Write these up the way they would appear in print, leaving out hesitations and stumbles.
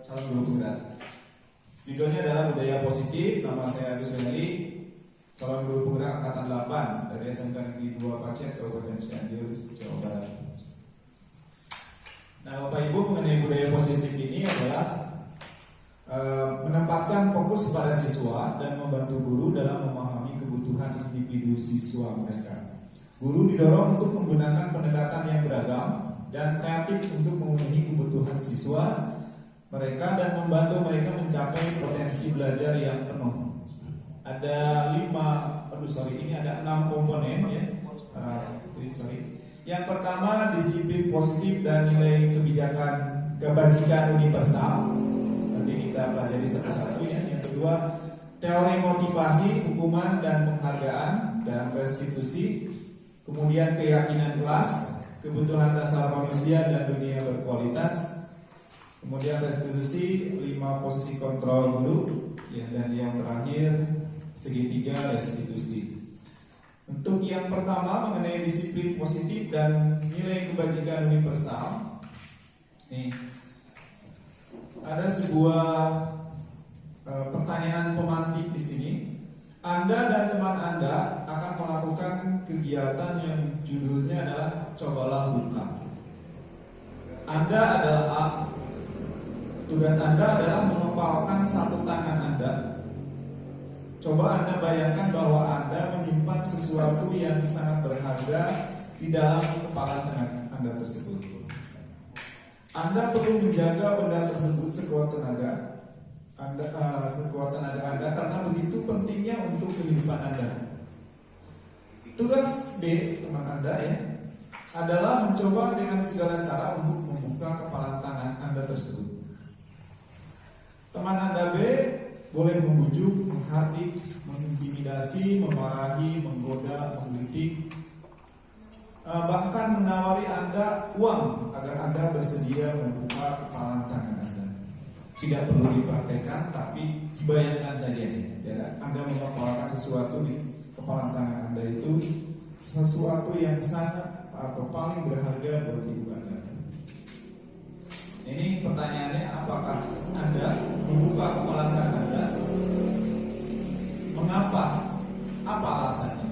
calon guru penggerak. Judulnya adalah Budaya Positif. Nama saya Agus Wendy, calon guru penggerak angkatan 8 dari SMK Negeri 2 Pacet, Kabupaten Cianjur, Jawa Barat. Nah, Bapak Ibu, mengenai budaya positif ini adalah menempatkan fokus pada siswa dan membantu guru dalam memahami kebutuhan individu siswa mereka. Guru didorong untuk menggunakan pendekatan yang beragam dan kreatif untuk memenuhi kebutuhan siswa mereka dan membantu mereka mencapai potensi belajar yang penuh. Ada 6 komponen ya. Yang pertama, disiplin positif dan nilai kebajikan universal. Nanti kita pelajari satu-satu ya. Yang kedua, teori motivasi, hukuman dan penghargaan dan restitusi. Kemudian keyakinan kelas, kebutuhan dasar manusia dan dunia berkualitas. Kemudian restitusi, 5 posisi kontrol guru ya, dan yang terakhir segitiga restitusi. Untuk yang pertama mengenai disiplin positif dan nilai kebajikan universal, nih ada sebuah pertanyaan pemantik di sini. Anda dan teman Anda akan melakukan kegiatan yang judulnya adalah cobalah buka. Anda adalah A. Tugas Anda adalah mengepalkan satu tangan Anda. Coba Anda bayangkan bahwa Anda menyimpan sesuatu yang sangat berharga di dalam kepalan tangan Anda tersebut. Anda perlu menjaga benda tersebut sekuat tenaga Anda karena begitu pentingnya untuk kehidupan Anda. Tugas B teman Anda ya adalah mencoba dengan segala cara untuk membuka kepalan tangan Anda tersebut. Teman Anda B boleh membujuk, menghardik, mengintimidasi, memarahi, menggoda, menggelitik, bahkan menawari Anda uang agar Anda bersedia membuka kepalan tangan Anda. Tidak perlu dipraktekkan, tapi bayangkan saja ya, Anda mengepalkan sesuatu di kepalan tangan Anda itu sesuatu yang sangat atau paling berharga buat hidup Anda. Ini pertanyaannya, apakah Anda membuka kepalan tangan Anda? Mengapa? Apa alasannya?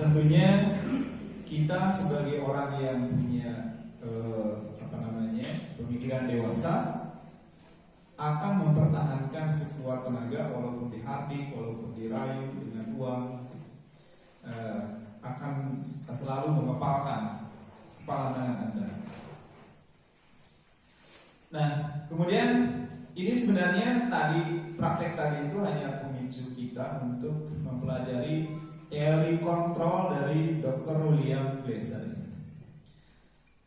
Tentunya kita sebagai orang yang punya pemikiran dewasa akan mempertahankan sekuat tenaga walaupun dihardik, walaupun dirayu dengan uang, akan selalu mengepalkan kepala tangan Anda. Nah, kemudian ini sebenarnya praktek tadi itu hanya pemicu kita untuk mempelajari teori kontrol dari Dr. William Glasser.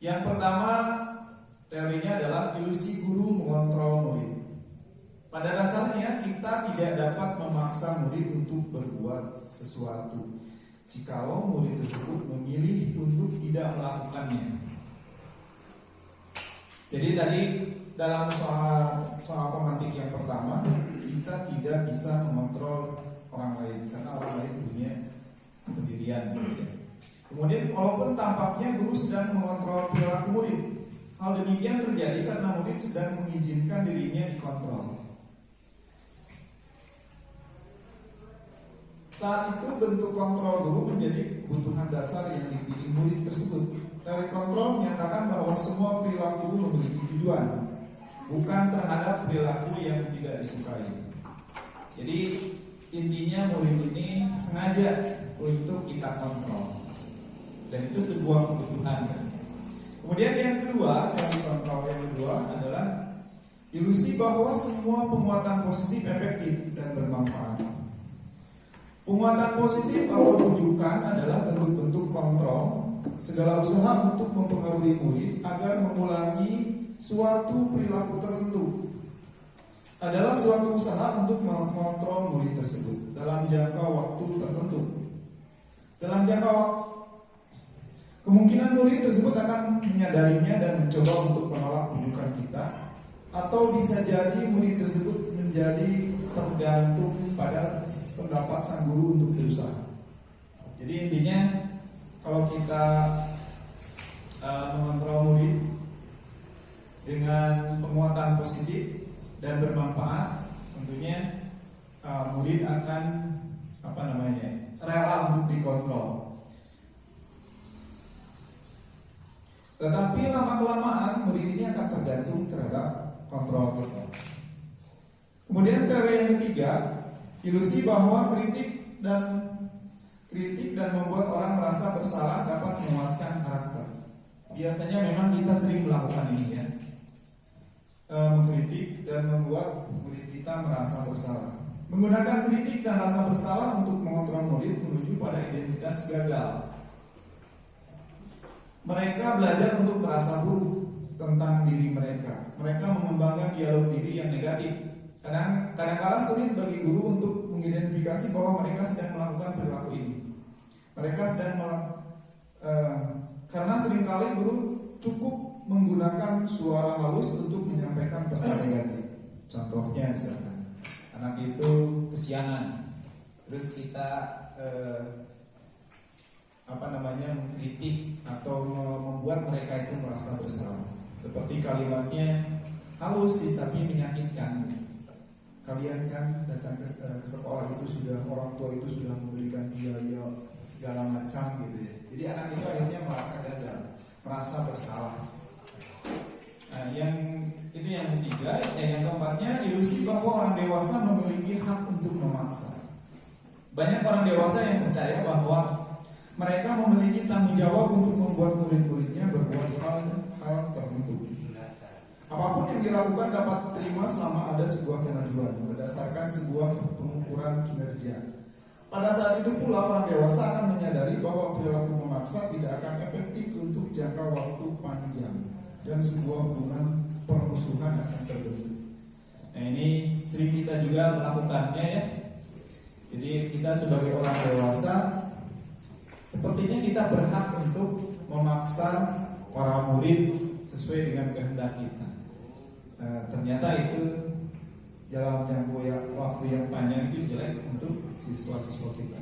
Yang pertama, teorinya adalah ilusi guru mengontrol murid. Pada dasarnya kita tidak dapat memaksa murid untuk berbuat sesuatu jikalau murid tersebut memilih untuk tidak melakukannya. Jadi tadi dalam soal pemantik yang pertama, kita tidak bisa mengontrol orang lain karena orang lain punya pendirian. Kemudian walaupun tampaknya guru sedang mengontrol perilaku murid, hal demikian terjadi karena murid sedang mengizinkan dirinya dikontrol. Saat itu bentuk kontrol guru menjadi kebutuhan dasar yang dimiliki murid tersebut. Teori kontrol menyatakan bahwa semua perilaku memiliki tujuan, bukan terhadap perilaku yang tidak disukai. Jadi intinya murid ini sengaja untuk kita kontrol, dan itu sebuah kebutuhan. Kemudian yang kedua, teori kontrol yang kedua adalah ilusi bahwa semua penguatan positif efektif dan bermanfaat. Penguatan positif atau rujukan adalah bentuk-bentuk kontrol segala usaha untuk mempengaruhi murid agar mengulangi suatu perilaku tertentu. Adalah suatu usaha untuk mengontrol murid tersebut dalam jangka waktu tertentu. Dalam jangka waktu, kemungkinan murid tersebut akan menyadarinya dan mencoba untuk menolak rujukan kita, atau bisa jadi murid tersebut menjadi tergantung pada pendapat sang guru untuk berusaha. Jadi intinya kalau kita mengontrol murid, dengan penguatan positif dan bermanfaat, tentunya murid akan rela untuk dikontrol. Tetapi lama-kelamaan murid ini akan tergantung terhadap kontrol kita. Kemudian teori yang ketiga, ilusi bahwa kritik dan membuat orang merasa bersalah dapat menguatkan karakter. Biasanya memang kita sering melakukan ini ya, mengkritik dan membuat murid kita merasa bersalah. Menggunakan kritik dan rasa bersalah untuk mengontrol murid menuju pada identitas gagal. Mereka belajar untuk merasa buruk tentang diri mereka. Mereka mengembangkan dialog diri yang negatif. Kadang-kala sulit bagi guru untuk mengidentifikasi bahwa mereka sedang melakukan perilaku ini. Mereka karena seringkali guru cukup menggunakan suara halus untuk menyampaikan pesan negatif. Contohnya misalkan, anak itu kesiangan, terus kita mengkritik atau membuat mereka itu merasa bersalah. Seperti kalimatnya halus sih tapi menyakitkan. Kalian kan datang ke sekolah itu orang tua itu sudah memberikan biaya segala macam gitu ya. Jadi anak itu akhirnya merasa gagal, merasa bersalah. Nah, yang ketiga, yang keempatnya, ilusi bahwa orang dewasa memiliki hak untuk memaksa. Banyak orang dewasa yang percaya bahwa mereka memiliki tanggung jawab untuk membuat murid-muridnya berbuat hal tertentu. Apapun yang dilakukan dapat diterima selama ada sebuah kemajuan berdasarkan sebuah pengukuran kinerja. Pada saat itu pula orang dewasa akan menyadari bahwa perilaku memaksa tidak akan efektif untuk jangka waktu panjang dan sebuah hubungan permusuhan akan terbentuk. Nah, ini sering kita juga melakukannya ya. Jadi kita sebagai orang dewasa sepertinya kita berhak untuk memaksa para murid sesuai dengan kehendak kita. Ternyata itu dalam tempo waktu yang panjang itu jelek untuk siswa-siswa kita.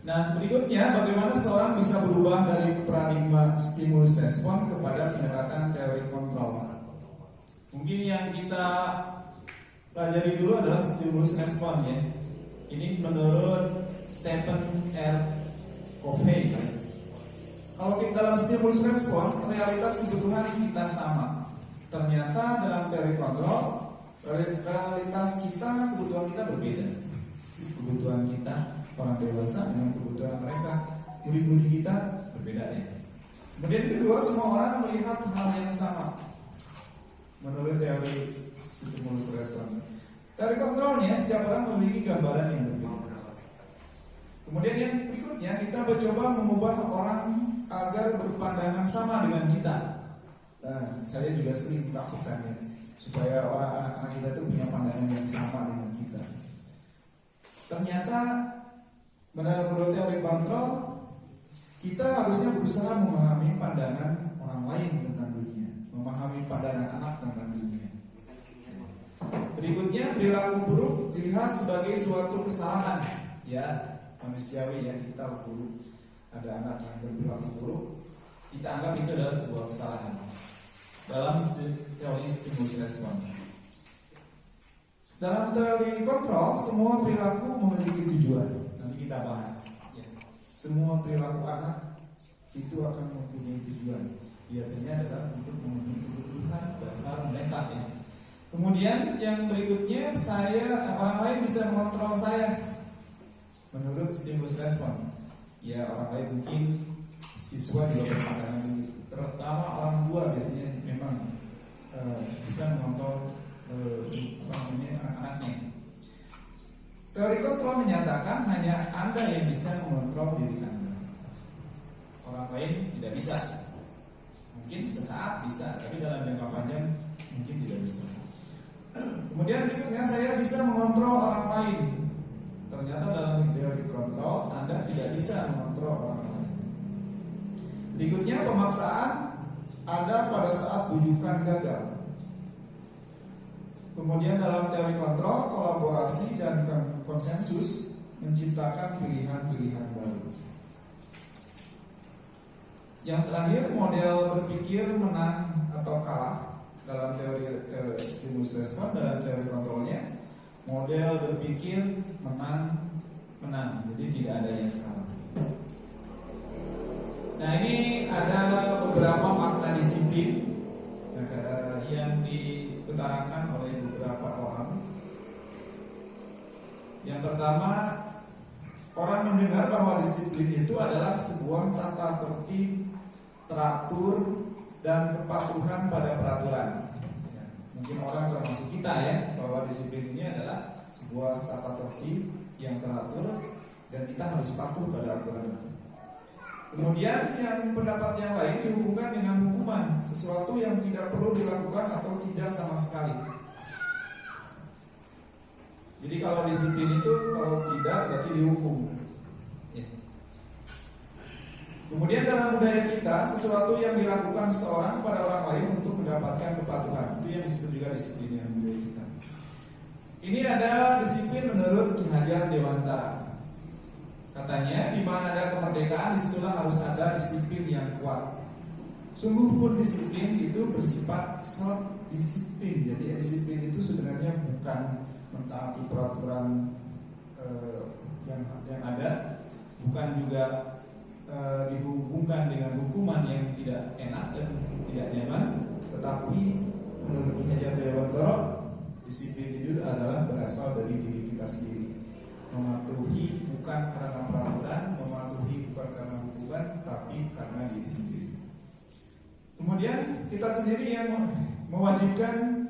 Nah, berikutnya bagaimana seorang bisa berubah dari paradigma stimulus respon kepada pendekatan teori kontrol. Mungkin yang kita pelajari dulu adalah stimulus respon ya. Ini menurut Stephen R. Covey. Kalau kita dalam stimulus respon, realitas kebutuhan kita sama. Ternyata dalam teori kontrol, realitas kita, kebutuhan kita berbeda. Kebutuhan kita orang dewasa dengan kebutuhan mereka murid-murid kita berbeda ya. Kemudian kedua, semua orang melihat hal yang sama menurut teori stimulus respon. Teori kontrolnya, setiap orang memiliki gambaran yang berbeda. Kemudian yang berikutnya, kita mencoba mengubah orang agar berpandangan sama dengan kita. Nah, saya juga sering melakukannya supaya anak-anak kita itu punya pandangan yang sama dengan kita. Ternyata menurut teori kontrol, kita harusnya berusaha memahami pandangan orang lain tentang dunia, memahami pandangan anak tentang dunia. Berikutnya, perilaku buruk dilihat sebagai suatu kesalahan, ya manusiawi ya, kita buruk. Ada anak yang berperilaku buruk, kita anggap itu adalah sebuah kesalahan. Dalam teori stimulus respon. Dalam teori kontrol, semua perilaku memiliki tujuan. Nanti kita bahas. Ya. Semua perilaku anak itu akan mempunyai tujuan. Biasanya adalah untuk memenuhi kebutuhan dasar mereka. Ya. Kemudian yang berikutnya, orang lain bisa mengontrol saya. Menurut stimulus respon, ya orang lain mungkin siswa juga berpandangan begitu. Terutama orang tua biasanya memang bisa mengontrol anak-anaknya. Teori kontrol menyatakan hanya Anda yang bisa mengontrol diri Anda. Orang lain tidak bisa. Mungkin sesaat bisa, tapi dalam jangka panjang mungkin tidak bisa. Kemudian berikutnya, saya bisa mengontrol orang lain. Ternyata dalam teori kontrol Anda tidak bisa mengontrol orang lain. Berikutnya, pemaksaan ada pada saat bujukan gagal. Kemudian dalam teori kontrol, kolaborasi dan konsensus menciptakan pilihan-pilihan baru. Yang terakhir, model berpikir menang jelaskan dalam teori kontrolnya, model berpikir menang. Jadi tidak ada yang kalah. Nah, ini ada beberapa makna disiplin yang diutarakan oleh beberapa orang. Yang pertama, orang mendengar bahwa disiplin itu adalah sebuah tata tertib, teratur, dan kepatuhan pada peraturan. Mungkin orang termasuk kita ya, bahwa disiplin ini adalah sebuah tata tertib yang teratur dan kita harus patuh pada aturan itu. Kemudian yang pendapat yang lain dihubungkan dengan hukuman, sesuatu yang tidak perlu dilakukan atau tidak sama sekali. Jadi kalau disiplin itu kalau tidak berarti dihukum. Kemudian dalam budaya kita, sesuatu yang dilakukan seorang pada orang lain untuk mendapatkan kepatuhan, itu yang disebut juga disiplin yang budaya kita. Ini ada disiplin menurut Ki Hajar Dewantara. Katanya, di mana ada kemerdekaan, disitulah harus ada disiplin yang kuat. Sungguh pun disiplin itu bersifat self-disiplin. Jadi disiplin itu sebenarnya bukan mentaati peraturan yang ada, bukan juga dihubungkan dengan hukuman yang tidak enak dan tidak nyaman. Tetapi menurut Ki Hajar Dewantara, disiplin itu adalah berasal dari diri kita sendiri. Mematuhi bukan karena peraturan, mematuhi bukan karena hukuman, tapi karena diri sendiri. Kemudian kita sendiri yang mewajibkan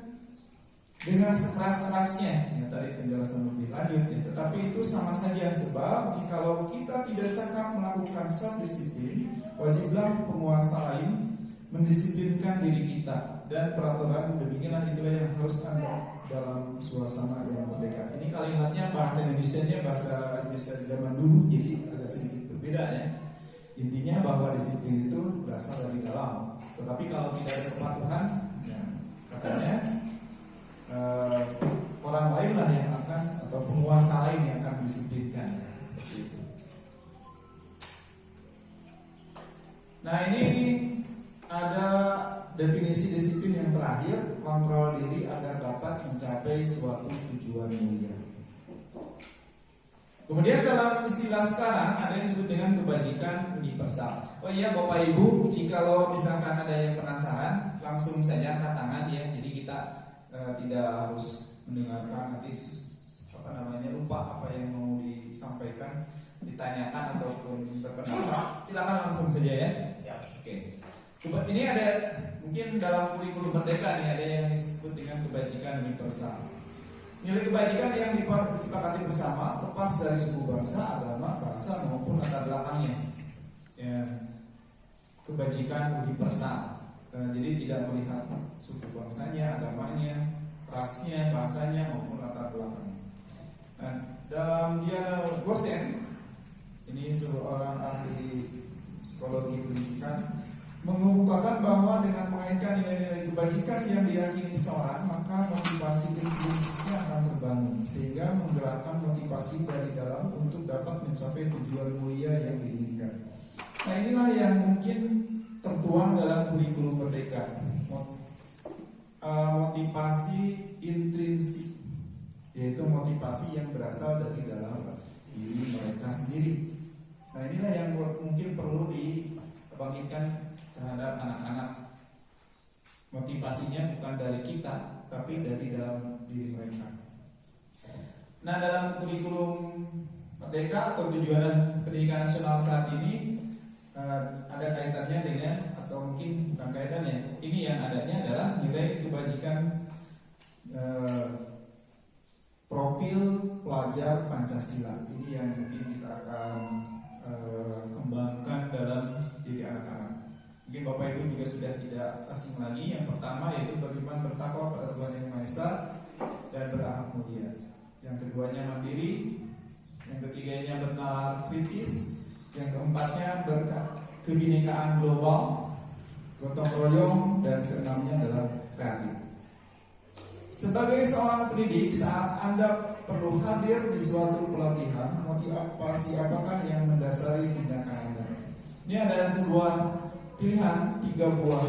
dengan sekeras-kerasnya. Ya, tadi penjelasan lebih lanjut ya. Tetapi itu sama saja, sebab jikalau kita tidak cakap melakukan self-disiplin, wajiblah penguasa lain mendisiplinkan diri kita. Dan peraturan demikianlah itulah yang harus ada dalam suasana yang merdeka. Ini kalimatnya bahasa Indonesianya bahasa Indonesia di zaman dulu, jadi agak sedikit berbeda ya. Intinya bahwa disiplin itu berasal dari dalam. Tetapi kalau tidak ada kepatuhan, ya, katanya orang lain lah yang akan, atau penguasa lain yang akan disiplinkan. Seperti itu. Nah, ini ada definisi disiplin yang terakhir, kontrol diri agar dapat mencapai suatu tujuan mulia. Kemudian dalam istilah sekarang ada yang disebut dengan kebajikan universal. Oh iya Bapak Ibu, jikalau misalkan ada yang penasaran, langsung saja angkat tangan ya. Jadi kita tidak harus mendengarkan nanti lupa apa yang mau disampaikan, ditanyakan ataupun berpendapat. Silakan langsung saja ya. Siap. Oke. Coba ini ada mungkin dalam kurikulum merdeka nih ada yang disebut dengan kebajikan universal. Nilai kebajikan yang disepakati bersama lepas dari suku, bangsa, agama, bahasa maupun latar belakangnya. Ya, kebajikan universal. Jadi tidak melihat suku bangsanya, agamanya, rasnya, bahasanya maupun latar belakangnya. Nah, dalam dia Gosen, ini seorang ahli psikologi pendidikan, mengemukakan bahwa dengan mengaitkan nilai-nilai kebajikan yang diyakini seorang, maka motivasi intrinsiknya akan terbangun sehingga menggerakkan motivasi dari dalam untuk dapat mencapai tujuan mulia yang diinginkan. Nah, inilah yang mungkin tertuang dalam kurikulum merdeka, motivasi intrinsik, yaitu motivasi yang berasal dari dalam diri mereka sendiri. Nah, inilah yang mungkin perlu dibangkitkan terhadap anak-anak. Motivasinya bukan dari kita, tapi dari dalam diri mereka. Nah, dalam kurikulum merdeka atau tujuan pendidikan nasional saat ini ada kaitannya dengan, atau mungkin bukan kaitannya, ini yang adanya adalah nilai kebajikan profil pelajar Pancasila. Ini yang mungkin kita akan kembangkan dalam diri anak-anak. Mungkin Bapak Ibu juga sudah tidak asing lagi. Yang pertama yaitu beriman bertakwa pada Tuhan Yang Maha Esa dan berakhlak mulia. Yang keduanya mandiri. Yang ketiganya bernalar kritis. Yang keempatnya berkebinekaan global, gotong royong, dan keenamnya adalah kreatif. Sebagai seorang pendidik, saat Anda perlu hadir di suatu pelatihan, motivasi apakah yang mendasari tindakan Anda? Ini ada sebuah pilihan, 3 buah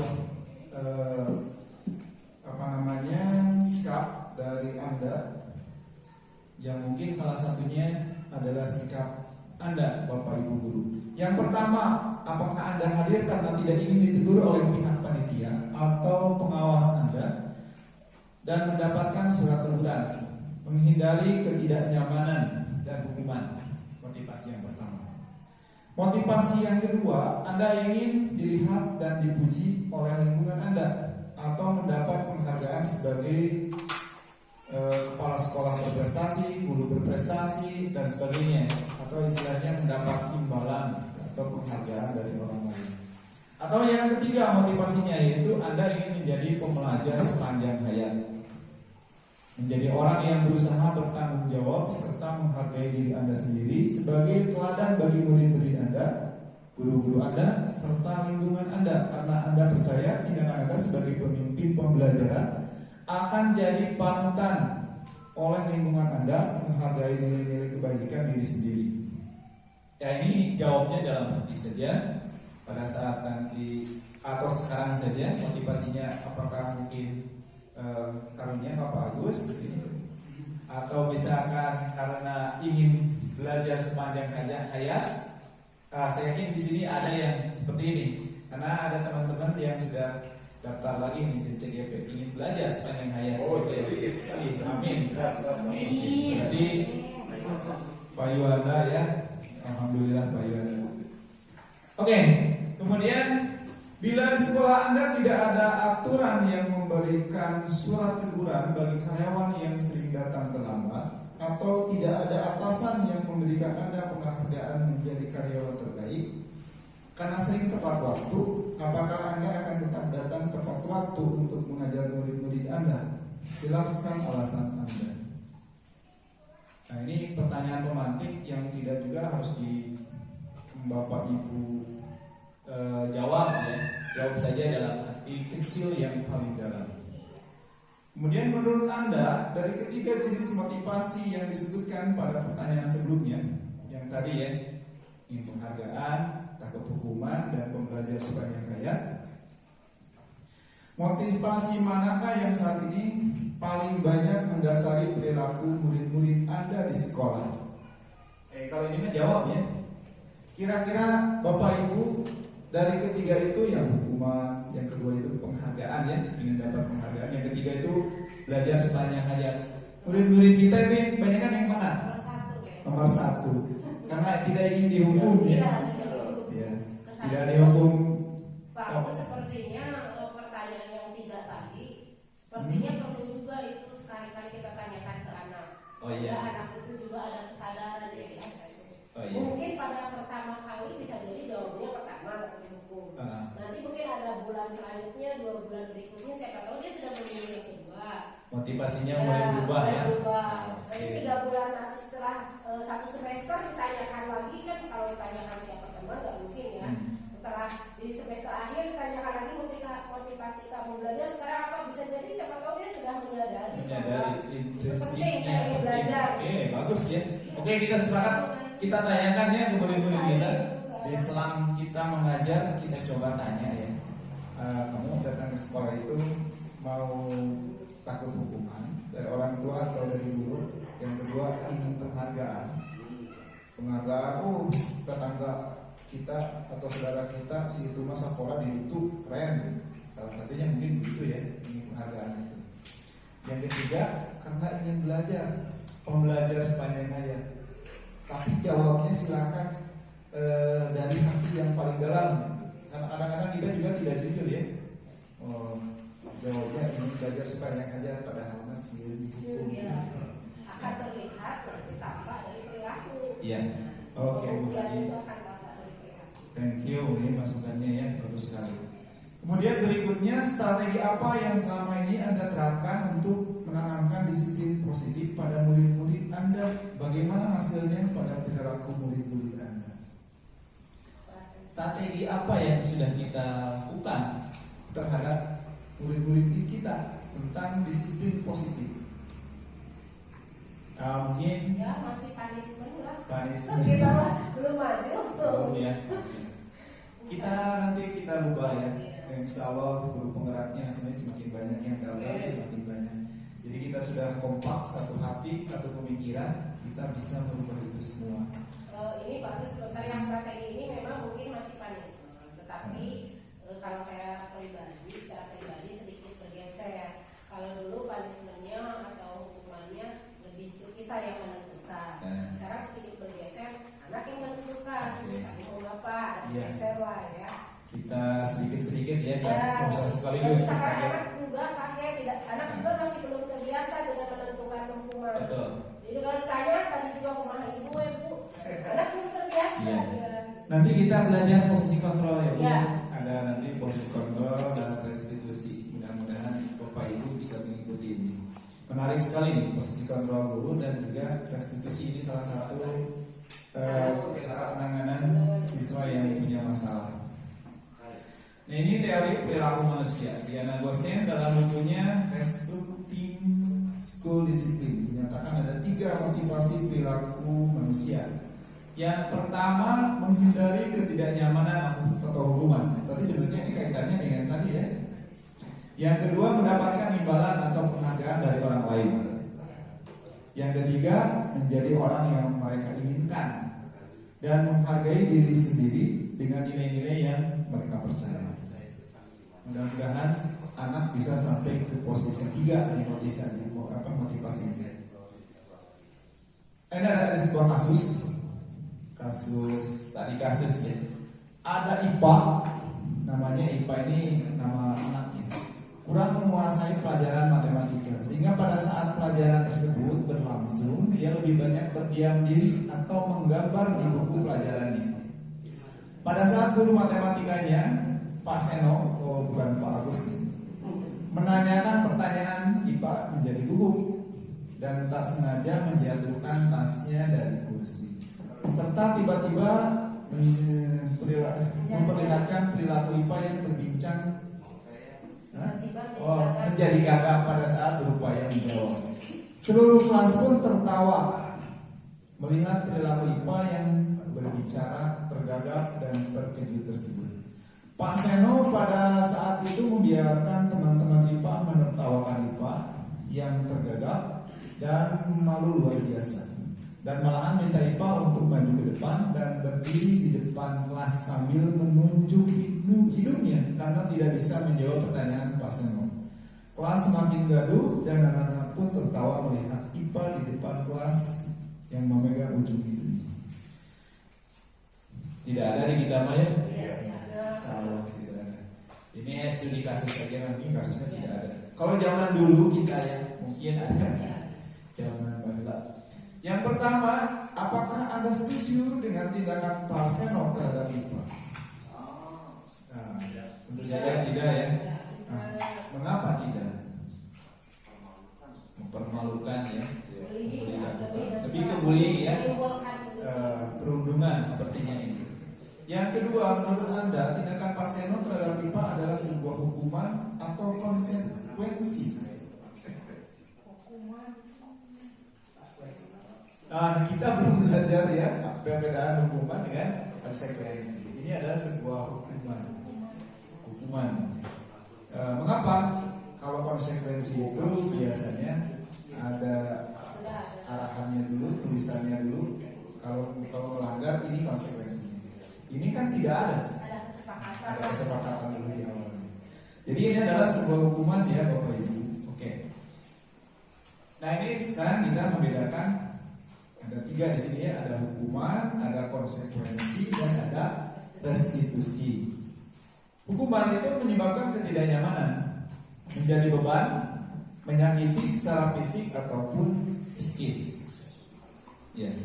sikap mungkin salah satunya adalah sikap Anda, Bapak Ibu guru. Yang pertama, apakah Anda hadir karena tidak ingin ditegur oleh pihak panitia atau pengawas Anda dan mendapatkan surat teguran, menghindari ketidaknyamanan dan hukuman? Motivasi yang pertama. Motivasi yang kedua, Anda ingin dilihat dan dipuji oleh lingkungan Anda atau mendapat penghargaan sebagai kepala sekolah berprestasi, guru berprestasi, dan sebagainya, atau istilahnya mendapat imbalan atau penghargaan dari orang lain. Atau yang ketiga motivasinya yaitu Anda ingin menjadi pembelajar sepanjang hayat, menjadi orang yang berusaha bertanggung jawab serta menghargai diri Anda sendiri sebagai teladan bagi murid-murid Anda, guru-guru Anda, serta lingkungan Anda, karena Anda percaya tindakan Anda sebagai pemimpin pembelajaran akan jadi panutan oleh lingkungan Anda, menghargai nilai-nilai kebajikan diri sendiri. Ya, ini jawabnya dalam hati saja pada saat nanti atau sekarang saja. Motivasinya apakah mungkin karunia Bapak Agus atau misalkan karena ingin belajar sepanjang hayat. Saya yakin di sini ada yang seperti ini, karena ada teman-teman yang sudah daftar lagi nih di CGP, ingin belajar sepanjang hayat. Amin. Jadi Pak Yuanda ya, alhamdulillah Pak Yuanda. Oke, kemudian bila di sekolah Anda tidak ada aturan yang memberikan surat teguran bagi karyawan yang sering datang terlambat, atau tidak ada atasan yang memberikan Anda penghargaan menjadi karyawan terbaik karena sering tepat waktu, apakah Anda akan tetap datang tepat waktu untuk mengajar murid-murid Anda? Jelaskan alasan Anda. Nah, ini pertanyaan romantik yang tidak juga harus di Bapak Ibu jawab ya. Jawab saja dalam hati kecil yang paling dalam. Kemudian menurut Anda dari ketiga jenis motivasi yang disebutkan pada pertanyaan sebelumnya, yang tadi ya, ini penghargaan, takut hukuman, dan pembelajar sepanjang hayat, motivasi manakah yang saat ini paling banyak mendasari perilaku murid-murid Anda di sekolah? Kalau ini mah jawab ya. Kira-kira Bapak Ibu dari ketiga itu yang hukuman, yang kedua itu penghargaan ya, ingin dapat penghargaan, yang ketiga itu belajar sepanjang hayat. Murid-murid kita itu banyak kan yang mana? Nomor satu. Karena tidak ingin dihukum ya. Tidak dihukum. Pak, sepertinya pertanyaan yang tiga tadi sepertinya perlu juga itu sekali-kali kita tanyakan ke anak. Oh iya. Anak itu juga ada kesadaran ya. Oh, iya. Mungkin pada pertama kali bisa jadi jawabnya pertama dihukum. Nanti mungkin ada bulan selanjutnya, 2 bulan berikutnya, siapa tahu dia sudah menemui yang kedua. Motivasinya mulai berubah ya. Nanti 3 bulan nanti setelah 1 semester ditanyakan lagi kan, kalau ditanyakan tiap pertemuan nggak mungkin ya. Setelah di semester akhir ditanyakan lagi motivasi kamu belajar sekarang apa, bisa jadi siapa tahu dia sudah menyadari bahwa itu penting saya ingin belajar. Oke, bagus ya. Oke, kita sepakat. Kita tanyakan ya ke murid-murid kita. Di selang kita mengajar, kita coba tanya ya. Kamu datang ke sekolah itu mau takut hukuman dari orang tua atau dari guru? Yang kedua ingin penghargaan. Penghargaan, tetangga kita atau saudara kita si itu masa sekolah di itu keren. Salah satunya mungkin begitu ya, ingin penghargaan itu. Yang ketiga karena ingin belajar, pembelajar sepanjang hayat. Tapi jawabnya silakan dari hati yang paling dalam. Karena kadang-kadang kita juga tidak jujur ya. Jawabnya ingin belajar sepanjang hayat, padahal masih dihukum. Ya, akan terlihat nanti tampak dari perilaku. Iya. Oke. Itu akan tampak dari perilaku. Thank you, ini masukannya ya, bagus sekali. Kemudian berikutnya, strategi apa yang selama ini Anda terapkan untuk menanamkan disiplin positif pada murid-murid Anda? Bagaimana hasilnya pada perilaku murid-murid Anda? Strategi apa yang sudah kita lakukan terhadap murid-murid kita tentang disiplin positif? Mungkin ya masih punishment lah. Punishment. Kita belum maju. Belum ya. Nanti kita rubah ya. Insya Allah guru penggeraknya sebenarnya semakin banyak yang datang, semakin banyak Jadi kita sudah kompak, satu hati, satu pemikiran, kita bisa merubah itu semua. Ini bagus, sebentar yang strategi ini memang mungkin masih panis, tetapi kalau saya secara pribadi sedikit bergeser. Kalau dulu punishment-nya atau hukumannya lebih ke kita yang menentukan. Sekarang sedikit bergeser, anak yang menentukan. Tapi mau apa? Geser lah ya. Kita sedikit-sedikit ya, sekaligus. Misalkan anak juga anak juga masih belum terbiasa dengan menentukan hukuman. Betul. Jadi kalau ditanya tadi juga kumaha ibu ya bu, anak belum terbiasa. Iya. Ya. Nanti kita belajar posisi kontrol ya Bu. Ya. Ada nanti posisi kontrol dan restitusi. Mudah-mudahan Bapak Ibu bisa mengikuti ini. Menarik sekali nih posisi kontrol dulu dan juga restitusi. Ini salah satu cara penanganan siswa yang punya masalah. Nah, ini teori perilaku manusia. Diana Gosen dalam bukunya Restructuring School Discipline menyatakan ada 3 motivasi perilaku manusia. Yang pertama, menghindari ketidaknyamanan atau hukuman. Tadi sebenarnya ini kaitannya dengan tadi ya. Yang kedua, mendapatkan imbalan atau penghargaan dari orang lain. Yang ketiga, menjadi orang yang mereka inginkan dan menghargai diri sendiri dengan nilai-nilai yang mereka percaya. Mudah-mudahan anak bisa sampai ke posisi 3 di motivasi ini. Ini ada sebuah kasus ya. Ada IPA, namanya IPA ini nama anaknya. Kurang menguasai pelajaran matematika, sehingga pada saat pelajaran tersebut berlangsung, dia lebih banyak berdiam diri atau menggambar di buku pelajarannya. Pada saat guru matematikanya, Pak Seno, bukan Pak Agus, menanyakan pertanyaan IPA menjadi gugup dan tak sengaja menjatuhkan tasnya dari kursi, serta tiba-tiba memperlihatkan perilaku IPA yang terbincang menjadi gagap pada saat berupaya menjawab. Seluruh kelas pun tertawa melihat perilaku IPA yang berbicara tergagap dan terkejut tersebut. Pak Seno pada saat itu membiarkan teman-teman IPA menertawakan IPA yang tergagap dan malu luar biasa, dan malahan minta IPA untuk maju ke depan dan berdiri di depan kelas sambil menunjuk hidungnya karena tidak bisa menjawab pertanyaan Pak Seno. Kelas semakin gaduh dan anak-anak pun tertawa melihat IPA di depan kelas yang memegang ujung hidungnya. Tidak ada di kita Maya? Salah, tidak ada. Ini studi kasus saja, nanti kasusnya tidak ada. Kalau zaman dulu kita ya mungkin ada. Zaman bahula. Yang pertama, apakah Anda setuju dengan tindakan Pak Seno terhadap IPA? Nah, tentu saja tidak ya. Nah, mengapa tidak? Mempermalukan ya. Lebih ke bullying ya. Perundungan sepertinya ini. Yang kedua, menurut Anda tindakan Pak Seno terhadap IPA adalah sebuah hukuman atau konsekuensi? Nah, kita belum belajar ya perbedaan hukuman dengan konsekuensi. Ini adalah sebuah hukuman. Mengapa? Kalau konsekuensi itu biasanya ada arahannya dulu, tulisannya dulu. Kalau melanggar ini konsekuensinya. Ini kan tidak ada. Ada kesepakatan dulu di awal. Jadi ini adalah sebuah hukuman ya Bapak Ibu. Oke. Nah ini sekarang kita membedakan. Ada 3 di sini ya, ada hukuman, ada konsekuensi, dan ada restitusi. Hukuman itu menyebabkan ketidaknyamanan, menjadi beban, menyakiti secara fisik ataupun psikis. Ya.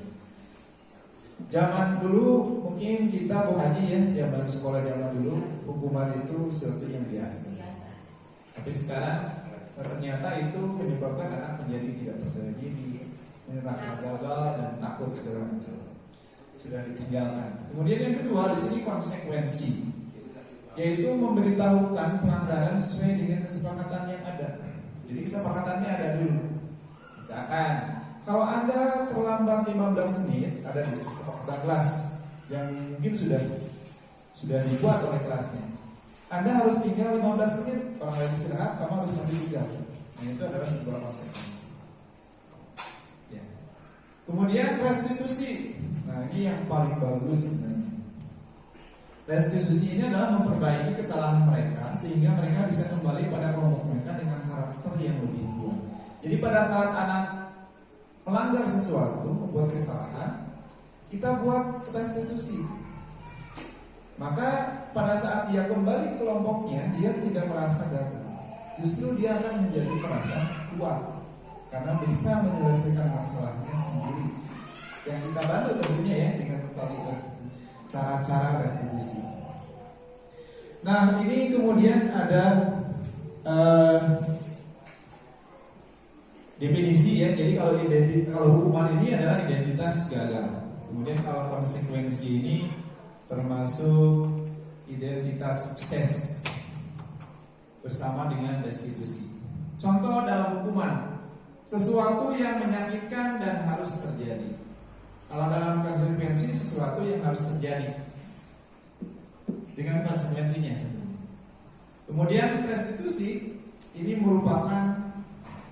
Zaman dulu mungkin kita Bu Haji ya, zaman sekolah zaman dulu hukuman itu sesuatu yang biasa. Tapi sekarang ternyata itu menyebabkan anak menjadi tidak percaya diri, merasa gagal dan takut segala macam. Sudah ditinggalkan. Kemudian yang kedua di sini konsekuensi, yaitu memberitahukan pelanggaran sesuai dengan kesepakatan yang ada. Jadi kesepakatannya ada dulu. Misalkan kalau Anda terlambat 15 menit, ada di kesepakatan kelas yang mungkin sudah dibuat oleh kelasnya. Anda harus tinggal 15 menit, kalau lagi istirahat kamu harus masih tinggal. Nah, itu adalah sebuah konsekuensi. Ya. Kemudian restitusi. Nah, ini yang paling bagus sebenarnya. Restitusi ini adalah memperbaiki kesalahan mereka sehingga mereka bisa kembali pada kelompok mereka dengan karakter yang lebih kuat. Jadi pada saat anak melanggar sesuatu, membuat kesalahan, kita buat restitusi. Maka pada saat dia kembali ke kelompoknya, dia tidak merasa gagal. Justru dia akan menjadi merasa kuat karena bisa menyelesaikan masalahnya sendiri. Yang kita bantu tentunya ya dengan tadi cara-cara restitusi. Nah, ini kemudian ada definisi ya. Jadi kalau hukuman ini adalah identitas gagal. Kemudian kalau konsekuensi ini termasuk identitas sukses bersama dengan restitusi. Contoh dalam hukuman, sesuatu yang menyakitkan dan harus terjadi. Kalau dalam konsekuensi, sesuatu yang harus terjadi dengan konsekuensinya. Kemudian restitusi ini merupakan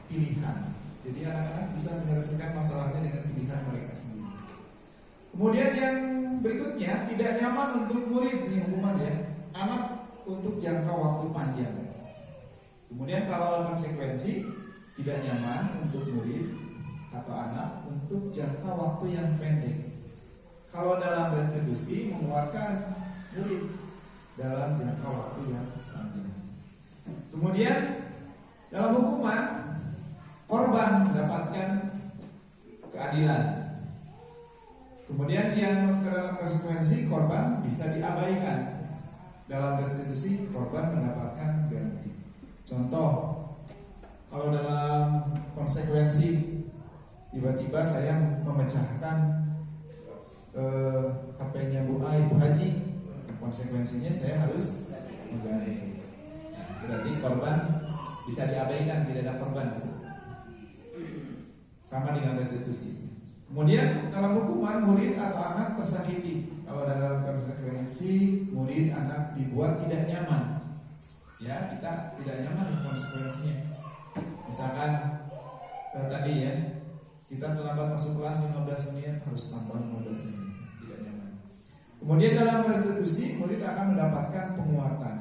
pilihan. Jadi anak-anak bisa menyelesaikan masalahnya dengan pilihan mereka sendiri. Kemudian yang berikutnya, tidak nyaman untuk murid, ini hukuman ya, anak untuk jangka waktu panjang. Kemudian kalau konsekuensi, tidak nyaman untuk murid atau anak untuk jangka waktu yang pendek. Kalau dalam restitusi, mengeluarkan murid dalam jangka waktu yang panjang. Kemudian dalam hukuman, korban mendapatkan keadilan. Kemudian yang dalam konsekuensi, korban bisa diabaikan. Dalam restitusi, korban mendapatkan ganti. Contoh, kalau dalam konsekuensi, tiba-tiba saya memecahkan HP-nya Bu Haji, konsekuensinya saya harus mengganti. Berarti korban bisa diabaikan, tidak ada korban. Sama dengan restitusi. Kemudian dalam hukuman, murid atau anak tersakiti. Kalau dalam konsekuensi, murid anak dibuat tidak nyaman. Ya, kita tidak nyaman dengan konsekuensinya. Misalkan tadi ya, kita terlambat masuk kelas 15 menit, harus tambah 15 menit, tidak nyaman. Kemudian dalam restitusi, murid akan mendapatkan penguatan.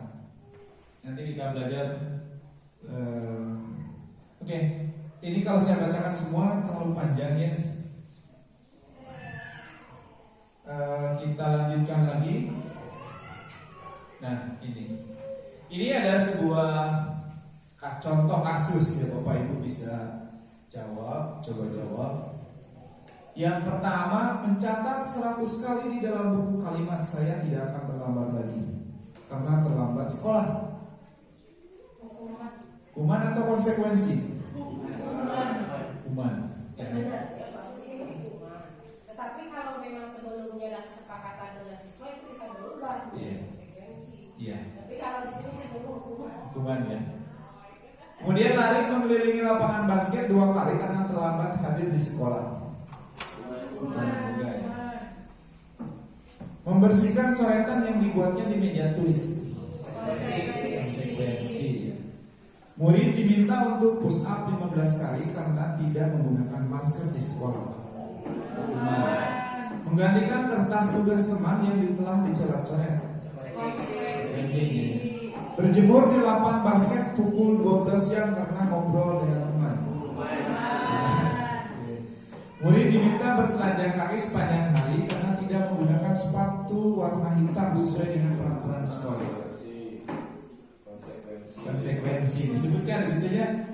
Nanti kita belajar. Oke, ini kalau saya bacakan semua terlalu panjang ya. Kita lanjutkan lagi. Nah, ini adalah sebuah contoh kasus ya, Bapak Ibu bisa jawab, coba jawab. Yang pertama, mencatat 100 kali di dalam buku kalimat saya tidak akan terlambat lagi karena terlambat sekolah. Hukuman atau konsekuensi? Hukuman. Sebenarnya Pak, ini hukuman. Tetapi kalau memang sebelumnya ada kesepakatan dengan siswa itu bisa berubah menjadi konsekuensi. Iya. Tapi kalau di sini cenderung hukuman. Hukuman ya. Kemudian lari mengelilingi lapangan basket 2 kali karena terlambat hadir di sekolah. Membersihkan coretan yang dibuatnya di meja tulis. Konsekuensi. Murid diminta untuk push up 15 kali karena tidak menggunakan masker di sekolah. Menggantikan kertas tugas teman yang telah dicoret-coret. Berjemur di lapangan basket pukul 12 siang karena ngobrol dengan teman. Murid diminta bertelanjang kaki sepanjang hari karena tidak menggunakan sepatu warna hitam sesuai dengan peraturan sekolah. Konsekuensi disebutkan di situ ya,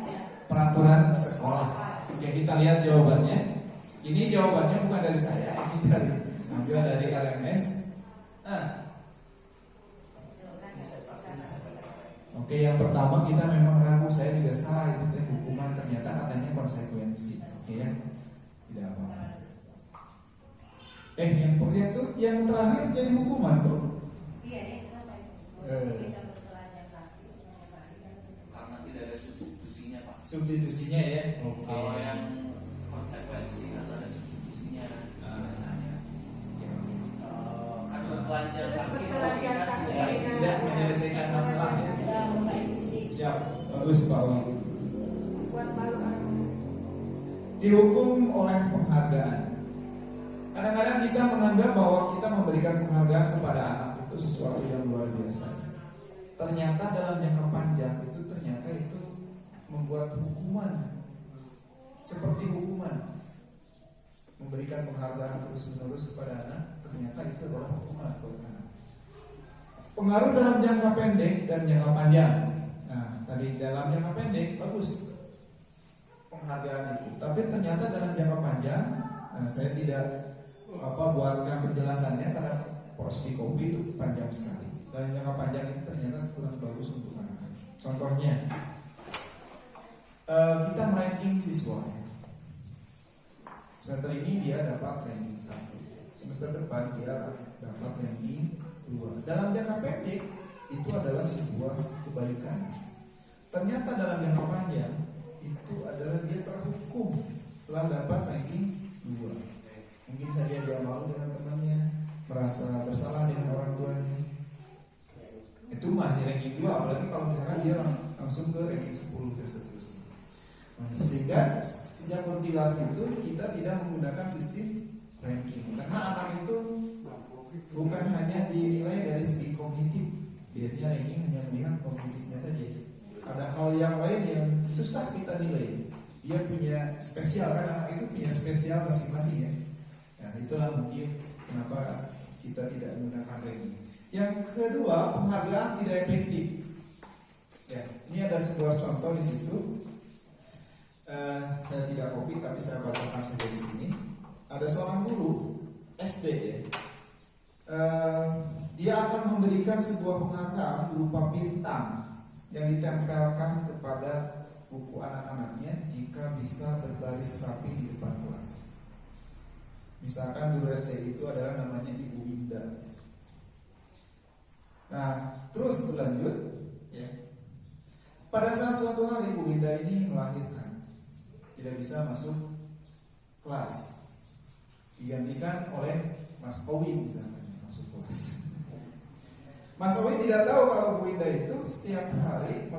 peraturan sekolah. Oke, kita lihat jawabannya. Ini jawabannya bukan dari saya, ini ambil dari LMS. Oke, yang pertama kita memang ragu, saya juga salah, itu hukuman, ternyata katanya konsekuensi. Oke ya, tidak apa-apa. Yang terakhir jadi hukuman tuh. Iya ya, kenapa? Karena tidak ada substitusinya Pak. Substitusinya ya. Oke. Kalau yang konsekuensi harus ada substitusinya biasanya. Ada bertelanjang kaki Bisa menyelesaikan masalah ya. Siap, bagus Pak Wali. dihukum oleh penghargaan. Kadang-kadang kita menganggap bahwa kita memberikan penghargaan kepada anak itu sesuatu yang luar biasa. Ternyata dalam jangka panjang itu ternyata itu membuat hukuman. Seperti hukuman. Memberikan penghargaan terus-menerus kepada anak, ternyata itu adalah hukuman buat anak. Pengaruh dalam jangka pendek dan jangka panjang. Nah, tadi dalam jangka pendek bagus penghargaan itu, tapi ternyata dalam jangka panjang, nah saya tidak buatkan penjelasannya karena porsi kopi itu panjang sekali. Dalam jangka panjang itu ternyata kurang bagus untuk anak. Contohnya, kita ranking siswa. Semester ini dia dapat ranking 1, semester depan dia dapat ranking 2. Dalam jangka pendek itu adalah sebuah kebalikan. Ternyata dalam jangka panjang itu adalah dia terhukum setelah dapat ranking 2. Mungkin saja dia malu dengan temannya, merasa bersalah dengan orang tuanya. Itu masih ranking 2, apalagi kalau misalkan dia langsung ke ranking 10 dan seterusnya. Sehingga sejak ventilasi itu kita tidak menggunakan sistem ranking, karena anak itu bukan hanya dinilai dari segi kognitif. Biasanya ranking hanya melihat kognitifnya saja. Ada hal yang lain yang susah kita nilai. Dia punya spesial, kan anak itu punya spesial masing-masing ya. Nah, itulah mungkin kenapa kita tidak menggunakan ranking. Yang kedua, penghargaan tidak efektif. Ya, ini ada sebuah contoh di situ. Saya tidak copy tapi saya bacakan saja di sini. Ada seorang guru SD ya. Dia akan memberikan sebuah penghargaan berupa bintang yang ditempelkan kepada buku anak-anaknya jika bisa berbaris rapi di depan kelas. Misalkan guru SD itu adalah namanya Ibu Winda. Nah, terus berlanjut ya. Pada saat suatu hari Ibu Winda ini melahirkan, tidak bisa masuk kelas, digantikan oleh Mas Owi misalnya masuk kelas. Mas Owi tidak tahu kalau Bu Winda itu setiap hari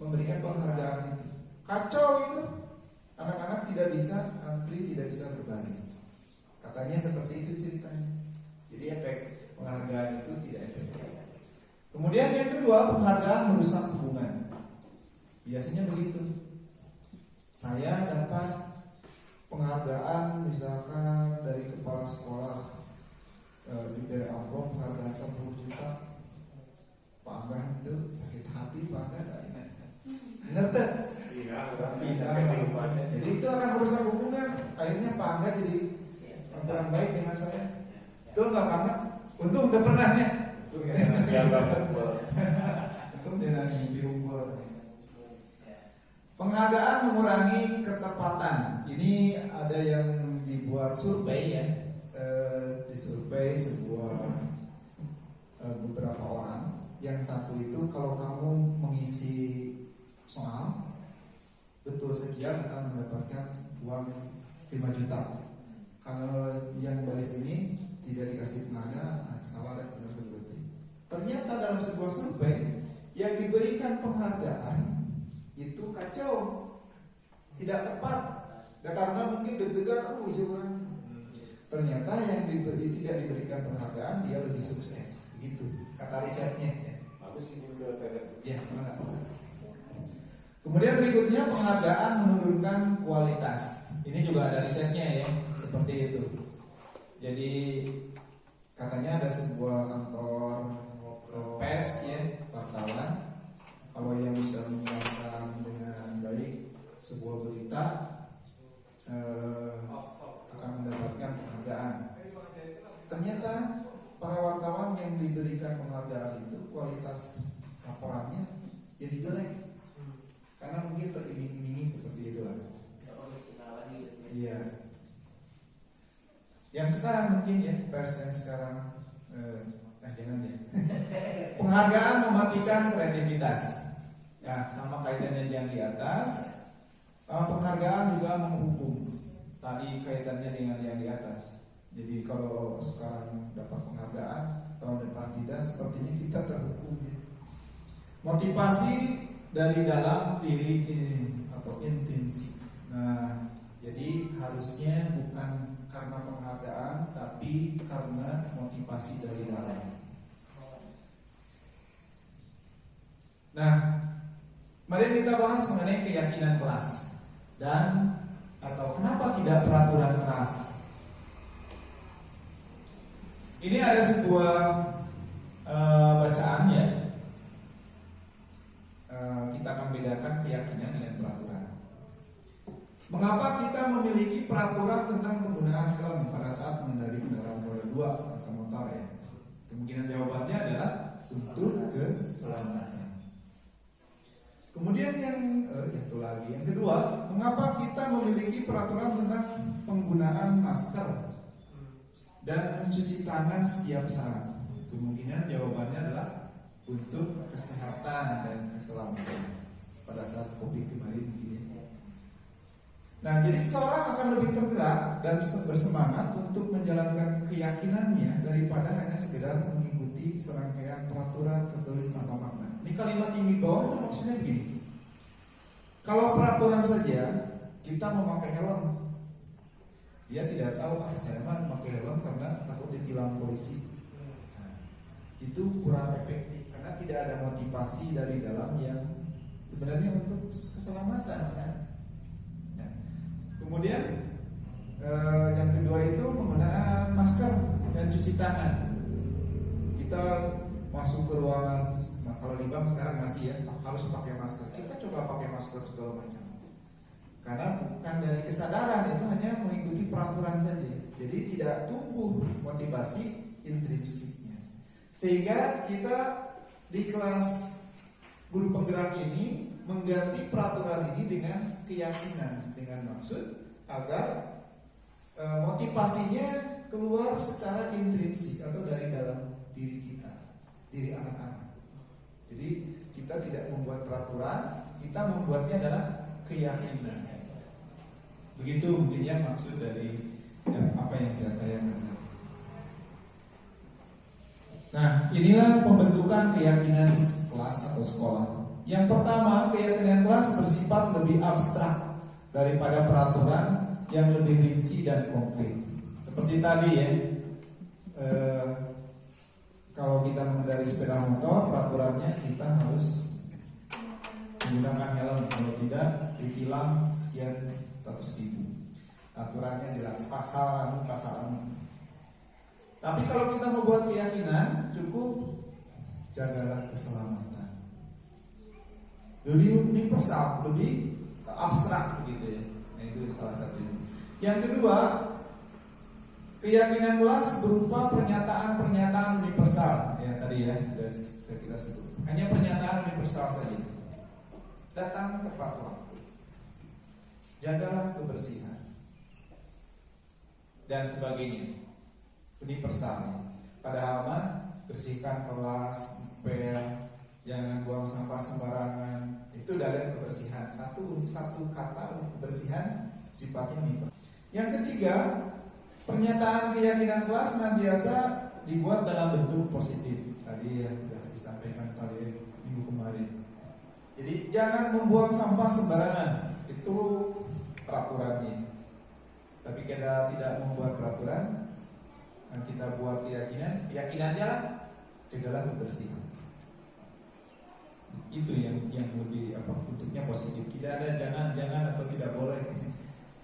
memberikan penghargaan itu. Kacau itu, anak-anak tidak bisa antri, tidak bisa berbaris. Katanya seperti itu ceritanya. Jadi efek penghargaan itu tidak efektif. Kemudian yang kedua, penghargaan merusak hubungan. Biasanya begitu. Saya dapat penghargaan misalkan dari kepala sekolah dari amplop penghargaan 10 juta. Pak Angga itu sakit hati, Pak Angga. Benar tak? Bisa. Jadi itu akan merusak hubungan. Akhirnya Pak Angga jadi kurang baik dengan saya. Betul nggak Pak Angga? Untung udah pernah ya. Untung dengan mimpi unggul. Penghargaan mengurangi ketepatan. Ini ada yang dibuat survei ya, disurvei beberapa orang. Yang satu itu kalau kamu mengisi soal betul sekian akan mendapatkan uang 5 juta. Kalau yang baris ini tidak dikasih penghargaan, salah dan benar seperti. Ternyata dalam sebuah survei yang diberikan penghargaan itu kacau, tidak tepat. Karena mungkin deg-degan, jangan. Ternyata yang tidak diberikan penghargaan dia lebih sukses, gitu. Kata risetnya. Bagus izin ke TD. Ya, mana? Kemudian berikutnya penghargaan menurunkan kualitas. Ini juga ada risetnya ya, seperti itu. Jadi katanya ada sebuah kantor pers ya, wartawan. Kalau yang bisa menyiarkan dengan baik sebuah berita akan mendapatkan penghargaan. Ternyata para wartawan yang diberikan penghargaan itu kualitas laporannya jadi jelek, karena mungkin teriming-imingi seperti itulah. Iya. Yang sekarang mungkin ya, pers yang sekarang jangan ya. Penghargaan mematikan kreativitas. Ya, sama kaitannya yang di atas. Penghargaan juga menghukum. Tadi kaitannya dengan yang di atas. Jadi kalau sekarang dapat penghargaan, tahun depan tidak, sepertinya kita terhukum. Motivasi dari dalam diri ini atau intinsik. Nah, Jadi harusnya bukan karena penghargaan, tapi karena motivasi dari dalam. Nah, mari kita bahas mengenai keyakinan kelas dan atau kenapa tidak peraturan keras. Ini ada sebuah bacaan ya. Kita akan bedakan keyakinan dengan peraturan. Mengapa kita memiliki peraturan tentang penggunaan helm pada saat mengendarai kendaraan roda 2 atau motor ya? Kemungkinan jawabannya adalah untuk keselamatan. Kemudian yang kedua, mengapa kita memiliki peraturan tentang penggunaan masker dan mencuci tangan setiap saat? Kemungkinan jawabannya adalah untuk kesehatan dan keselamatan pada saat COVID kemarin begini. Nah, jadi seseorang akan lebih tergerak dan bersemangat untuk menjalankan keyakinannya daripada hanya sekedar mengikuti serangkaian peraturan tertulis tanpa makna. Ini kalimat ini bawah itu maksudnya begini. Kalau peraturan saja kita memakai helm, dia tidak tahu saya memakai helm karena takut ditilang polisi. Nah, itu kurang efektif karena tidak ada motivasi dari dalam yang sebenarnya untuk keselamatan kan. Nah, kemudian yang kedua itu penggunaan masker dan cuci tangan. Kita masuk ke ruangan, kalau di bank sekarang masih ya harus pakai masker. Kita coba pakai masker segala macam. Karena bukan dari kesadaran, itu hanya mengikuti peraturan saja. Jadi tidak tumbuh motivasi intrinsiknya. Sehingga kita di kelas guru penggerak ini mengganti peraturan ini dengan keyakinan, dengan maksud agar motivasinya keluar secara intrinsik atau dari dalam diri kita, diri anak-anak. Jadi kita tidak membuat peraturan, kita membuatnya adalah keyakinan. Begitu mungkin ya maksud dari apa yang saya tanyakan. Nah, inilah pembentukan keyakinan kelas atau sekolah. Yang pertama, keyakinan kelas bersifat lebih abstrak daripada peraturan yang lebih rinci dan konkret. Seperti tadi ya, kalau kita mengendarai sepeda motor, peraturannya kita harus menggunakan helm, kalau tidak ditilang sekian ratus ribu. Aturannya jelas, pasal. Tapi kalau kita membuat keyakinan, cukup jagalah keselamatan. Lebih universal, lebih abstrak begitu ya. Nah, itu salah satunya. Yang kedua, keyakinan kelas berupa pernyataan universal. Ya tadi ya sudah kita sebut. Hanya pernyataan universal saja. Datang tepat waktu. Jagalah kebersihan dan sebagainya. Universal. Padahal mah bersihkan kelas, pel, jangan buang sampah sembarangan. Itu dalam kebersihan. Satu kata untuk kebersihan sifatnya universal. Yang ketiga, pernyataan keyakinan kelas senantiasa dibuat dalam bentuk positif. Tadi ya sudah disampaikan tadi minggu kemarin. Jadi jangan membuang sampah sembarangan. Itu peraturannya. Tapi kita tidak membuat peraturan, kita buat keyakinannya jagalah kebersihan. Itu yang lebih bentuknya positif. Tidak ada jangan atau tidak boleh,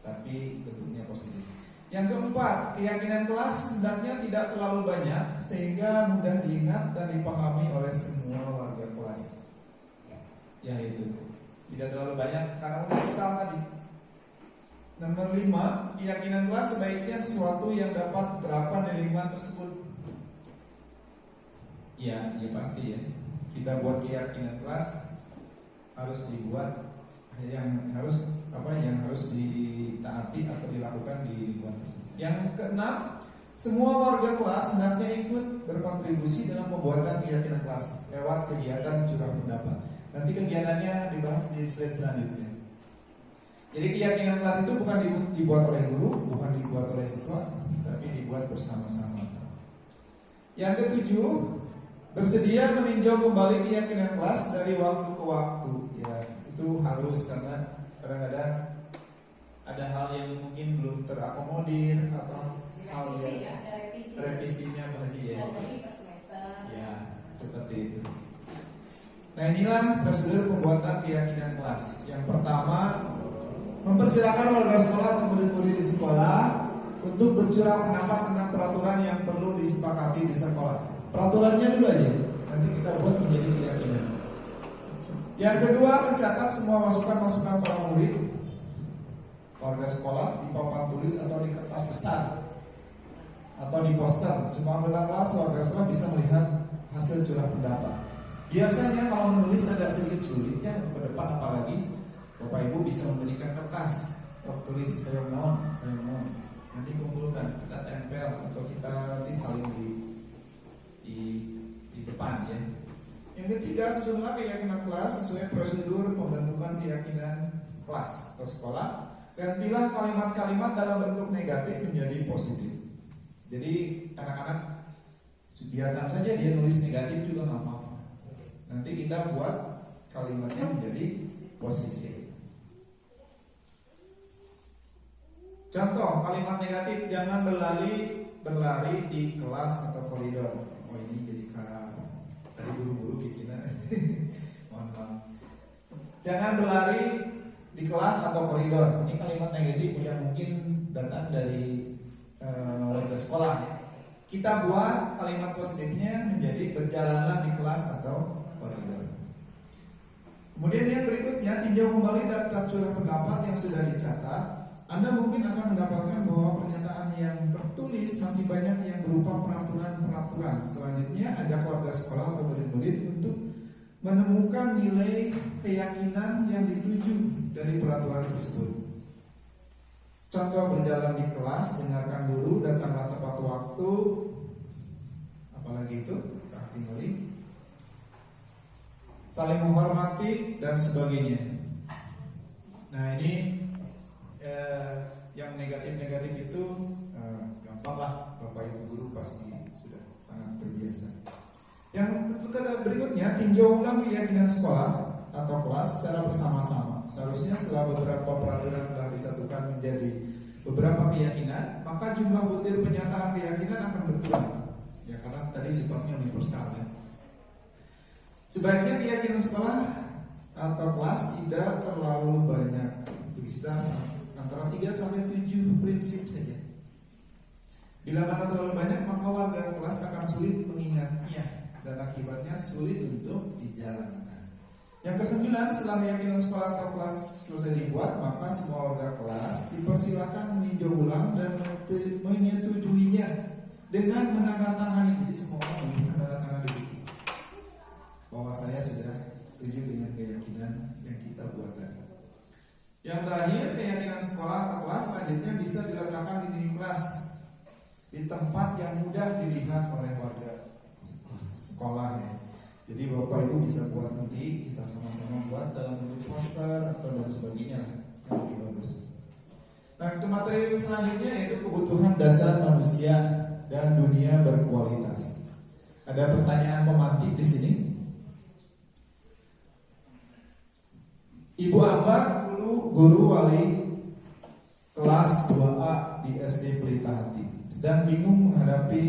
tapi bentuknya positif. Yang keempat, keyakinan kelas hendaknya tidak terlalu banyak sehingga mudah diingat dan dipahami oleh semua warga kelas. Ya itu, tidak terlalu banyak karena universal tadi. Nomor 5, keyakinan kelas sebaiknya sesuatu yang dapat diterapkan di lingkungan tersebut. Ya pasti ya. Kita buat keyakinan kelas harus dibuat yang harus ditaati atau dilakukan di lingkungan tersebut. Yang keenam, semua warga kelas hendaknya ikut berkontribusi dalam pembuatan keyakinan kelas lewat kegiatan curah pendapat. Nanti kegiatannya dibahas di slide selanjutnya. Jadi keyakinan kelas itu bukan dibuat oleh guru, bukan dibuat oleh siswa, tapi dibuat bersama-sama. Yang ketujuh, bersedia meninjau kembali keyakinan kelas dari waktu ke waktu. Ya, itu harus karena kadang-kadang ada hal yang mungkin belum terakomodir atau hal Revisi yang ya, ada revisi. revisinya bahagia. Dan lagi per semester. Ya, seperti itu. Nah, inilah prosedur pembuatan keyakinan kelas. Yang pertama, mempersilakan warga sekolah atau murid-murid di sekolah untuk bercurah pendapat tentang peraturan yang perlu disepakati di sekolah. Peraturannya dulu aja, nanti kita buat menjadi keyakinan. Yang kedua, mencatat semua masukan-masukan para murid, warga sekolah di papan tulis atau di kertas besar atau di poster. Semua anggota kelas warga sekolah bisa melihat hasil curah pendapat. Biasanya kalau menulis agak sedikit sulit ya, ke depan apalagi Bapak Ibu bisa memberikan kertas untuk tulis kayak mohon. Nanti kumpulkan, kita tempel atau kita nanti saling di depan ya. Yang ketiga, susunlah keyakinan kelas sesuai prosedur pembentukan keyakinan kelas atau sekolah. Gantilah kalimat-kalimat dalam bentuk negatif menjadi positif. Jadi anak-anak biarkan saja dia nulis negatif juga nggak apa-apa. Nanti kita buat kalimatnya menjadi positif. Contoh kalimat negatif, jangan berlari di kelas atau koridor. Oh ini jadi tadi buru-buru bikinan. Mohon maaf. Jangan berlari di kelas atau koridor. Ini kalimat negatif yang mungkin datang dari warga sekolah. Kita buat kalimat positifnya menjadi berjalanlah di kelas atau koridor. Kemudian yang berikutnya, tinjau kembali daftar curah pendapat yang sudah dicatat. Anda mungkin akan mendapatkan bahwa pernyataan yang tertulis masih banyak yang berupa peraturan-peraturan. Selanjutnya, ajak warga sekolah atau murid-murid untuk menemukan nilai keyakinan yang dituju dari peraturan tersebut. Contoh berjalan di kelas, dengarkan dulu, datanglah tepat waktu, apalagi itu, saling menghormati dan sebagainya. Nah ini yang negatif-negatif itu gampang lah, Bapak Ibu guru pasti sudah sangat terbiasa. Yang berikutnya, tinjau ulang keyakinan sekolah atau kelas secara bersama-sama. Seharusnya setelah beberapa peraturan telah disatukan menjadi beberapa keyakinan, maka jumlah butir pernyataan keyakinan akan berkurang. Ya karena tadi sifatnya universal ya. Sebaiknya keyakinan sekolah atau kelas tidak terlalu banyak, bisa antara 3 sampai 7 prinsip saja. Bila mana terlalu banyak, maka warga kelas akan sulit mengingatnya dan akibatnya sulit untuk dijalankan. Yang kesembilan, setelah keyakinan sekolah atau kelas selesai dibuat, maka semua warga kelas dipersilakan meninjau ulang dan menyetujuinya dengan menandatangani. Jadi semua orang menandatangani di situ bahwa saya sudah setuju dengan keyakinan yang kita buat tadi. Yang terakhir, keyakinan sekolah atau kelas selanjutnya bisa diletakkan di dinding kelas, di tempat yang mudah dilihat oleh warga sekolah ya. Jadi Bapak Ibu bisa buat nanti, kita sama-sama buat dalam bentuk poster atau dan sebagainya yang lebih bagus. Nah, untuk materi selanjutnya yaitu kebutuhan dasar manusia dan dunia berkualitas. Ada pertanyaan pemantik di sini. Ibu Ambar, guru wali kelas 2A di SD Pelita Hati, sedang bingung menghadapi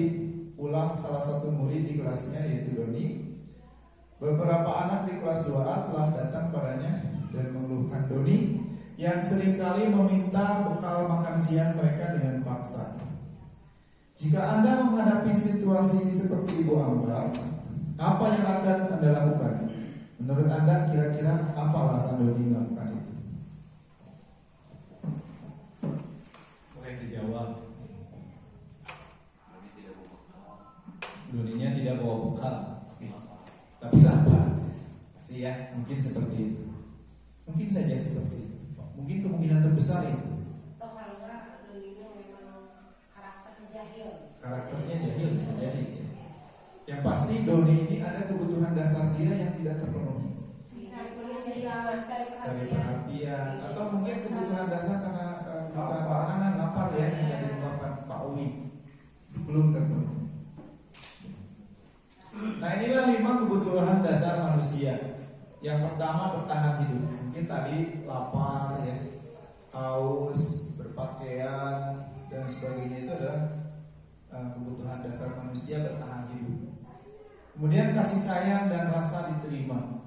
ulang salah satu murid di kelasnya yaitu Doni. Beberapa anak di kelas 2A telah datang padanya dan mengeluhkan Doni yang seringkali meminta bekal makan siang mereka dengan paksa. Jika Anda menghadapi situasi seperti Ibu Ambar, apa yang akan Anda lakukan? Menurut Anda kira-kira apa alasan Doni melakukan itu? Boleh dijawab. Doninya tidak bawa bekal, tapi lapar. Pasti ya, mungkin seperti itu. Mungkin saja seperti itu. Mungkin kemungkinan terbesar itu. Atau kalau enggak, Doninya memang karakternya jahil. Karakternya jahil bisa jadi. Yang pasti Doni ini ada kebutuhan dasar dia yang tidak terpenuhi. Cari perhatian, atau mungkin kebutuhan dasar karena makanan lapar ya yang dari ungkapan Pak Uwi belum terpenuhi. Nah inilah 5 kebutuhan dasar manusia. Yang pertama bertahan hidup. Mungkin tadi lapar ya. haus, berpakaian dan sebagainya itu adalah kebutuhan dasar manusia bertahan hidup. Kemudian kasih sayang dan rasa diterima.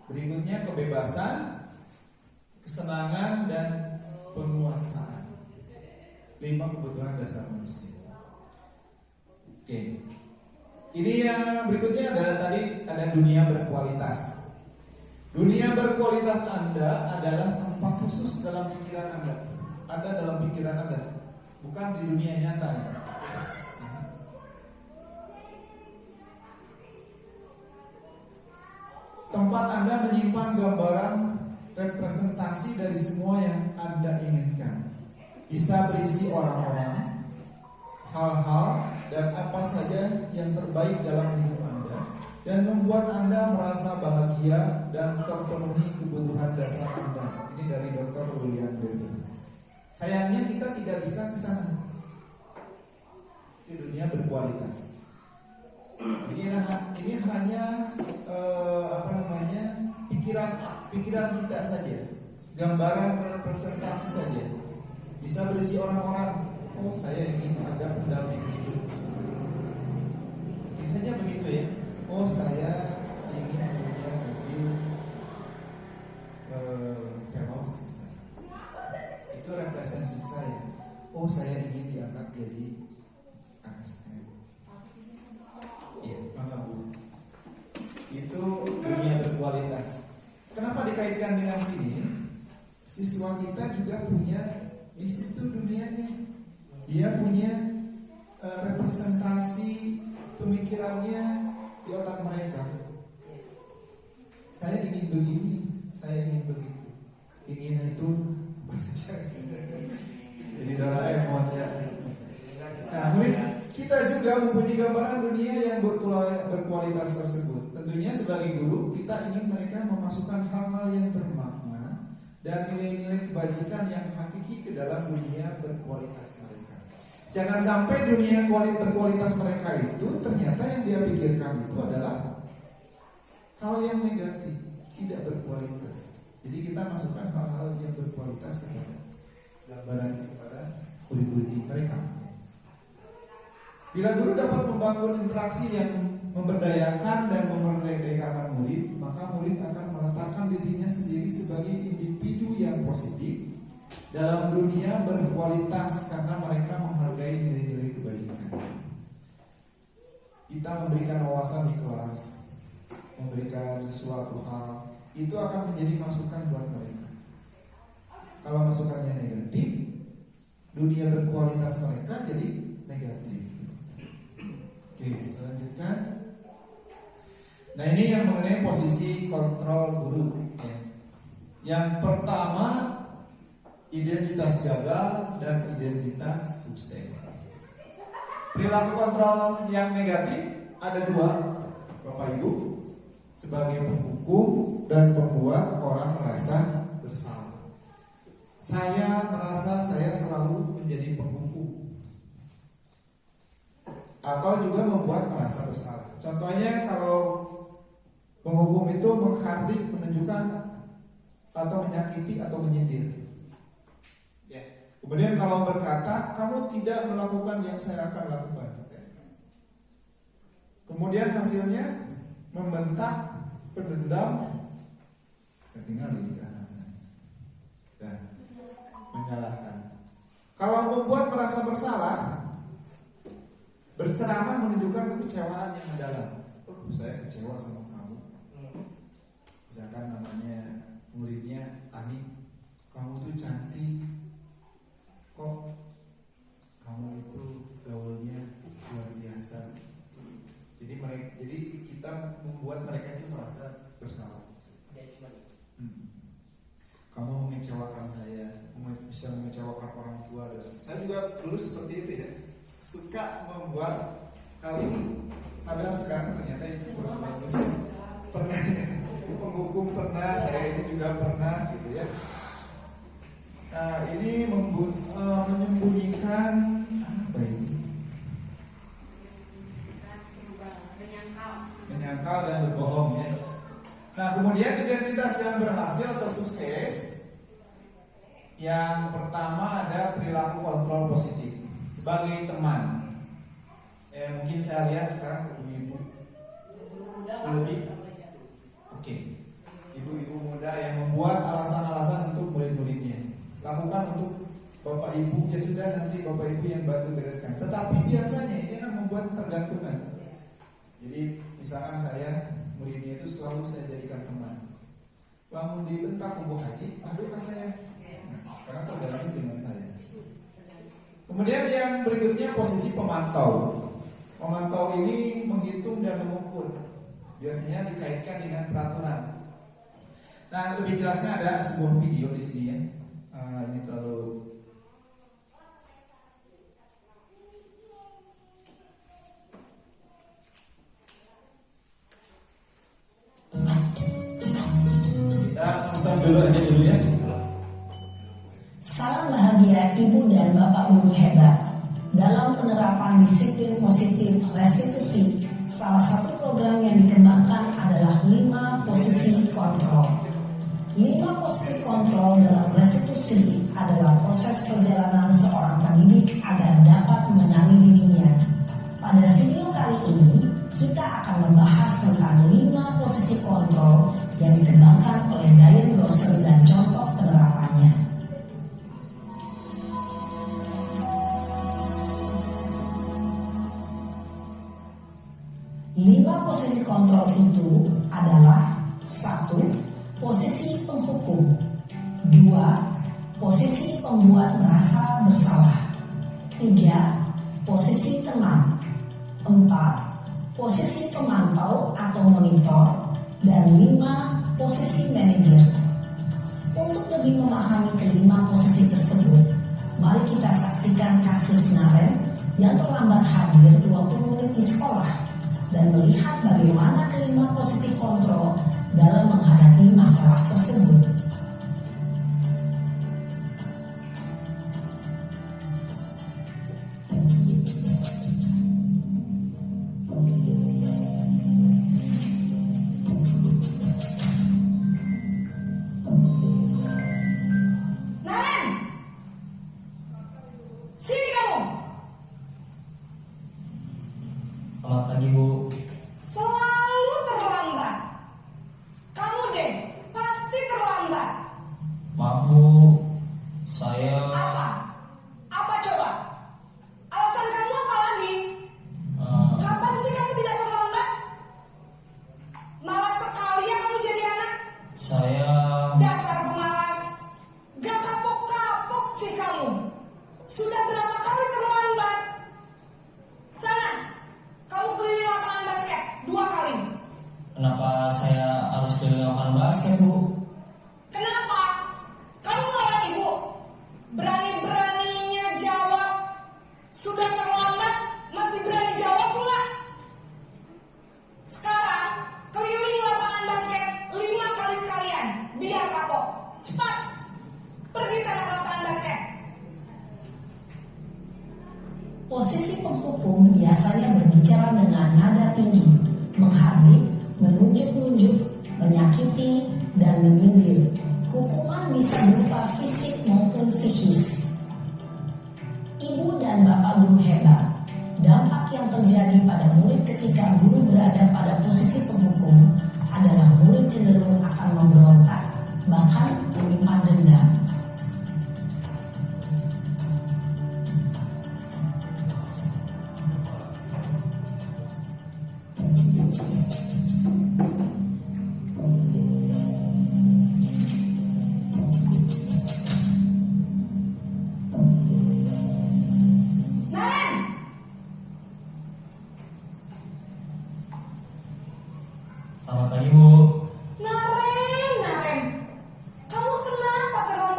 Berikutnya kebebasan, kesenangan dan penguasaan. 5 kebutuhan dasar manusia. Oke. Ini yang berikutnya adalah tadi ada dunia berkualitas. Dunia berkualitas Anda adalah tempat khusus dalam pikiran Anda. Ada dalam pikiran Anda, bukan di dunia nyata ya. Tempat Anda menyimpan gambaran representasi dari semua yang Anda inginkan. Bisa berisi orang-orang, hal-hal, dan apa saja yang terbaik dalam hidup Anda, dan membuat Anda merasa bahagia dan terpenuhi kebutuhan dasar Anda. Ini dari Dr. William Besson. Sayangnya kita tidak bisa ke sana. Di dunia berkualitas. Ini hanya pikiran kita saja, gambaran representasi saja. Bisa berisi orang-orang. Oh, saya ingin ada pendamping hidup. Ini saja begitu ya. Oh, saya ingin punya mobil Veloz. Itu representasi saya. Oh, saya ingin diangkat jadi ASN. Iya, Bu. Itu dunia berkualitas. Kenapa dikaitkan dengan sini? Siswa kita juga punya di situ dunianya. Dia punya representasi pemikirannya di otak mereka. Saya ingin begini, saya ingin begitu. Ingin itu bahasa jadi Doraemon ya. Nah, kita juga mempunyai gambaran dunia yang berkualitas tersebut. Tentunya sebagai guru, kita ingin mereka memasukkan hal-hal yang bermakna dan nilai-nilai kebajikan yang hakiki ke dalam dunia berkualitas mereka. Jangan sampai dunia berkualitas mereka itu ternyata yang dia pikirkan itu adalah hal yang negatif, tidak berkualitas. Jadi kita masukkan hal-hal yang berkualitas kepada gambaran kepada murid-murid mereka. Bila guru dapat membangun interaksi yang memberdayakan dan memerdekakan murid, maka murid akan meletakkan dirinya sendiri sebagai individu yang positif dalam dunia berkualitas karena mereka menghargai nilai-nilai kebaikan. Kita memberikan wawasan di kelas, memberikan suatu hal, itu akan menjadi masukan buat mereka. Kalau masukannya negatif, dunia berkualitas mereka jadi negatif. Oke, selanjutnya. Nah, ini yang mengenai posisi kontrol guru ya. Yang pertama, identitas gagal dan identitas sukses. Perilaku kontrol yang negatif ada 2, Bapak Ibu, sebagai penghukum dan membuat orang merasa bersalah. Saya merasa saya selalu menjadi penghukum, atau juga membuat merasa bersalah. Contohnya kalau penghukum itu menghardik, menunjukkan atau menyakiti atau menyindir. Kemudian kalau berkata, kamu tidak melakukan yang saya akan lakukan. Kemudian hasilnya membentak, pendendam, ketinggal di kanan dan menyalahkan. Kalau membuat merasa bersalah, berceramah menunjukkan kekecewaan yang mendalam. Oh, saya kecewa sama kamu. Misalkan namanya muridnya Ani, kamu tuh cantik, kok kamu itu gaulnya luar biasa. Jadi kita membuat mereka itu merasa bersalah. Kamu mengecewakan saya, bisa mengecewakan orang tua. Saya juga dulu seperti itu ya, suka membuat hal ini. Padahal sekarang ternyata itu kurang bagus. Pernah penghukum pernah, saya ini juga pernah gitu ya. Nah, ini menyembunyikan apa ini? Menyangkal dan berbohong ya. Nah, kemudian identitas yang berhasil atau sukses Yang pertama ada perilaku kontrol positif sebagai teman. Mungkin saya lihat sekarang ibu-ibu lebih. Oke. Ibu-ibu muda yang membuat alasan-alasan untuk murid-muridnya. Lakukan untuk bapak ibu, ya sudah, nanti bapak ibu yang bantu bereskan. Tetapi biasanya ini kan membuat ketergantungan. Jadi misalkan saya muridnya itu selalu saya jadikan teman. Lamun dibentak kubu haji, aduh kan saya, karena tergantung dengan saya. Kemudian yang berikutnya posisi pemantau. Pemantau ini menghitung dan mengukur. Biasanya dikaitkan dengan peraturan. Nah, lebih jelasnya ada sebuah video di sini ya. Ini terlalu kita nonton dulu aja dulu ya. Salam bahagia Ibu dan Bapak Guru hebat. Dalam penerapan disiplin positif restitusi, salah satu program yang dikembangkan adalah 5 posisi kontrol. 5 posisi kontrol dalam restitusi adalah proses perjalanan seorang pendidik agar dapat mengenali dirinya. Pada video kali ini, kita akan membahas tentang 5 posisi kontrol yang dikembangkan oleh Diane Grosser dan contoh penerapannya. 5 posisi kontrol itu adalah 1. Posisi penghukum, 2. Posisi pembuat merasa bersalah, 3. Posisi teman, 4. Posisi pemantau atau monitor, dan 5. Posisi manajer. Untuk lebih memahami kelima posisi tersebut, mari kita saksikan kasus Naren yang terlambat hadir 20 menit di sekolah dan melihat bagaimana kelima posisi kontrol dalam menghadapi masalah tersebut. Naren, sini kamu. Selamat pagi Bu. Selalu terlambat. Kamu deh, pasti terlambat. Maaf Bu, saya Apa? Apa coba? Alasan kamu apa lagi? Kapan sih kamu tidak terlambat? Malas sekali ya kamu jadi anak. saya Dasar pemalas. Gak kapok-kapok sih kamu. Sudah berapa kali terlambat? Sana, kamu keliling lapangan basket 2 kali. kenapa saya harus keliling lapangan basket Bu? Kenapa? Kamu ngelarang ibu. Berani-beraninya jawab. Sudah terlambat, masih berani jawab pula. Sekarang, keliling lapangan basket 5 kali sekalian. Biar kapok. Cepat. Pergi sana ke lapangan basket. Posisi penghukum biasanya berbicara dengan nada tinggi, menghardik, menunjuk-nunjuk, menyakiti, dan menyindir. Hukuman bisa berupa fisik maupun psikis. Ibu dan Bapak Guru hebat, dampak yang terjadi pada murid ketika guru berada pada posisi penghukum adalah murid cenderung akan memberontak, bahkan menyimpan dendam. Naren, Selamat pagi Bu. Naren. Kamu kenapa terlambat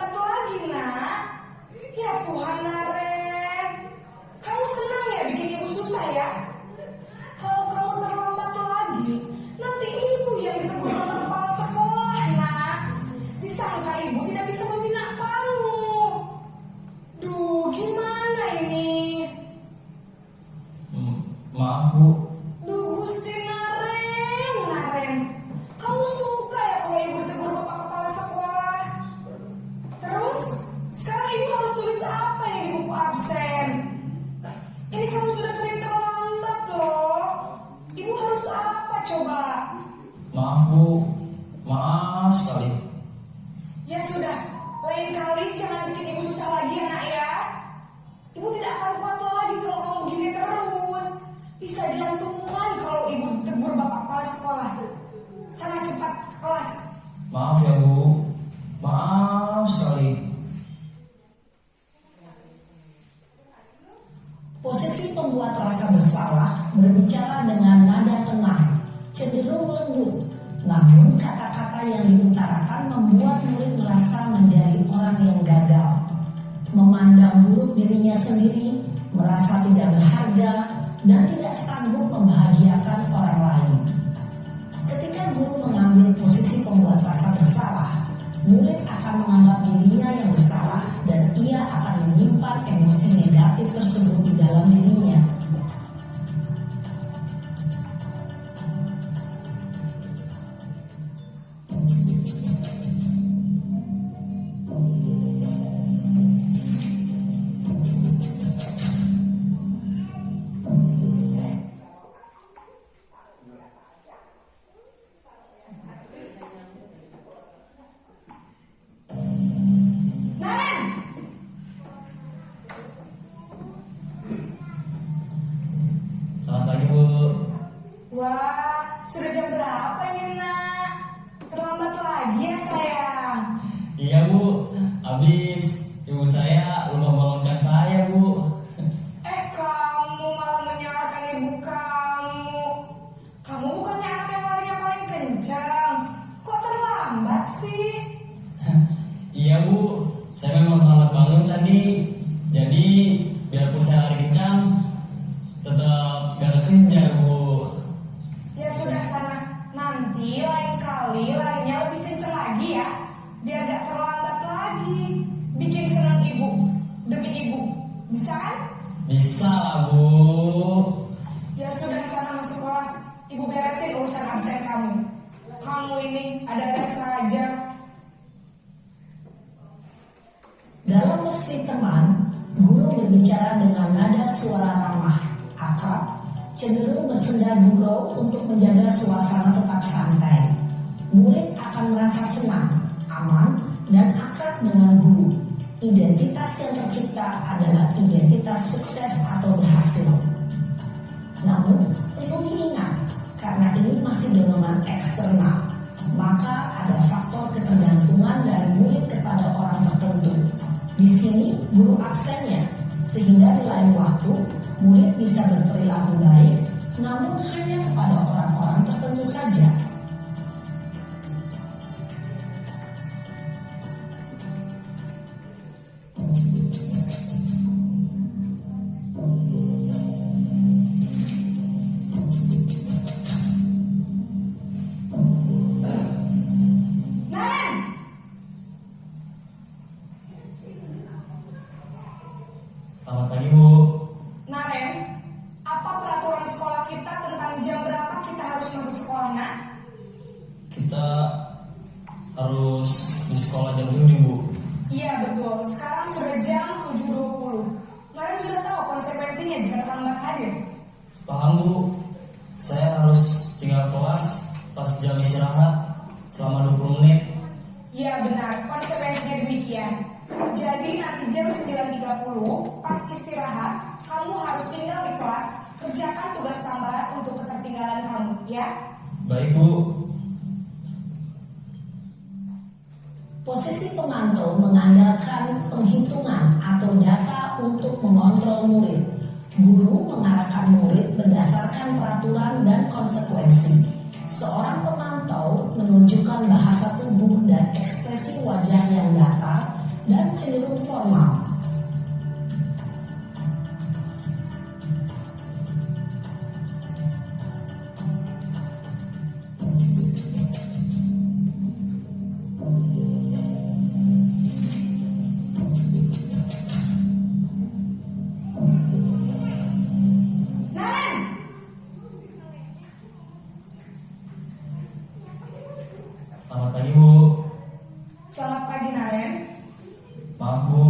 Ya sudah, lain kali jangan bikin ibu susah lagi ya nak ya. Ibu tidak akan kuat lagi kalau kamu begini terus. Bisa jantungan kalau ibu ditegur bapak kepala sekolah. Sana cepat ke kelas. Maaf ya Bu, maaf sekali. Posisi pembuat rasa bersalah berbicara dengan nada tenang, cenderung lembut. Namun kata-kata yang diutarakan membuat murid merasa menjadi orang yang gagal, memandang buruk dirinya sendiri, merasa tidak berharga, dan tidak sanggup membahagiakan orang lain. Ketika guru mengambil posisi pembuat rasa bersalah, murid akan menganggap dirinya yang bersalah dan ia akan menyimpan emosi negatif tersebut di dalam dirinya. Naren, Selamat pagi Bu. wah sudah jam berapa ini nak? Terlambat lagi ya sayang. Iya Bu, habis ibu saya lupa bangunkan saya Bu. Kamu malah menyalahkan ibu kamu. Kamu bukannya anak yang larinya paling kencang. Kok terlambat sih? Iya Bu, saya memang terlambat bangun tadi. Jadi biarpun saya lari kencang, tetap gak kekejar Bu. Ya sudah sana. Nanti lain kali larinya lebih kencang lagi ya. Biar gak terlambat lagi. Bikin senang ibu. Demi ibu. Bisa kan? Bisa lah Bu. Ya sudah sana masuk kelas. Ibu beresin urusan absen kamu. Kamu ini ada-ada saja. Dalam posisi teman, guru berbicara dengan nada suara ramah, akrab, cenderung bersenda gurau untuk menjaga suasana tetap santai. Murid akan merasa senang, aman, dan akrab dengan guru. Identitas yang tercipta adalah identitas sukses atau berhasil. Namun, perlu diingat, karena ini masih dorongan eksternal, maka ada faktor ketergantungan dari murid kepada orang tertentu. Di sini guru absennya, sehingga di lain waktu murid bisa berperilaku baik, namun hanya kepada orang-orang tertentu saja. Naren, Selamat pagi Bu. Naren, apa peraturan sekolah kita tentang jam berapa kita harus masuk sekolah nak? Kita harus di sekolah jam 7 Bu. Iya betul, sekarang sudah jam 7.20. Naren sudah tahu konsekuensinya jika terlambat hadir. Paham Bu, saya harus tinggal kelas pas jam istirahat selama 20 menit. Iya benar, konsekuensinya demikian. Jadi nanti jam 9.30 pas istirahat, kamu harus tinggal di kelas, kerjakan tugas tambahan untuk ketertinggalan kamu, ya? Baik Bu. Posisi pemantau mengandalkan penghitungan atau data untuk mengontrol murid. Guru mengarahkan murid berdasarkan peraturan dan konsekuensi. Seorang pemantau menunjukkan bahasa tubuh dan ekspresi wajah yang datar dan cenderung formal. Naren, Selamat pagi Bu. selamat pagi Naren. Maaf Bu,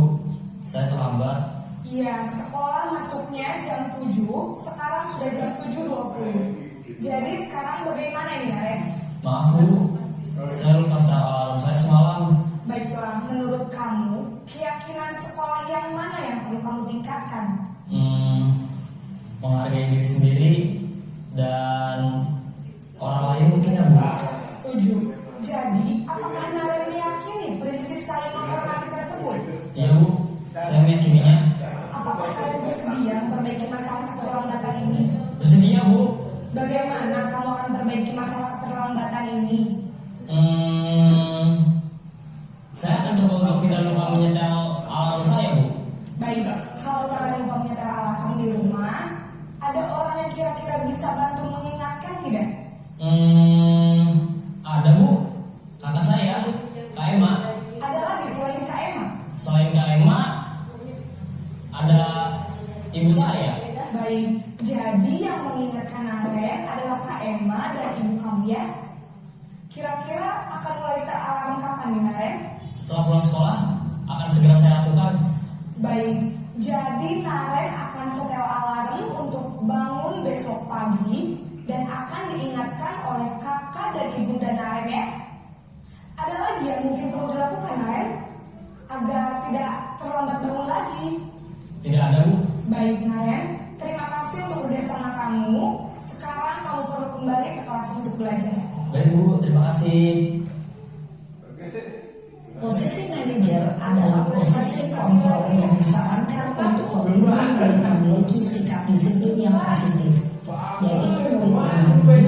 saya terlambat. Iya, sekolah masuknya jam 7, sekarang sudah jam 7.20. Jadi sekarang bagaimana nih Naren? Maaf Bu, saya lupa start alarm saya semalam. Baiklah. sendiri dan orang lain mungkin ya Bu. Setuju. Jadi, apakah Naren meyakini prinsip saling menghormati tersebut? Iya Bu, saya meyakininya. Apakah kalian bersedia memperbaiki masalah keterlambatan ini? Bersedia Bu. Bagaimana kamu akan memperbaiki masalah keterlambatan ini? Saya akan coba untuk tidak lupa menyetel alarm saya Bu. Baik, kalau kalian lupa menyetel alarm di rumah, ada orang yang kira-kira bisa bantu mengingatkan tidak? Ada Bu, kakak saya, Kak Emma. Ada lagi selain Kak Emma? Selain Kak Emma, ada ibu saya. Baik, jadi yang mengingatkan Naren adalah Kak Emma dan ibu kamu ya? Kira-kira akan mulai start alarm kapan nih Naren? Setelah pulang sekolah, akan segera saya lakukan. Baik, jadi Naren akan setel alarm untuk bangun besok pagi dan akan diingatkan oleh kakak dan ibunda Naren ya. Ada lagi yang mungkin perlu dilakukan Naren agar tidak terlambat bangun lagi. Tidak ada Bu. Baik Naren, terima kasih untuk kerjasama kamu. Sekarang kamu perlu kembali ke kelas untuk belajar. Baik Bu, terima kasih. Posisi manajer adalah posisi kontrol yang disarankan untuk pemimpin dan memiliki sikap disiplin yang positif, yaitu murid yang mandiri,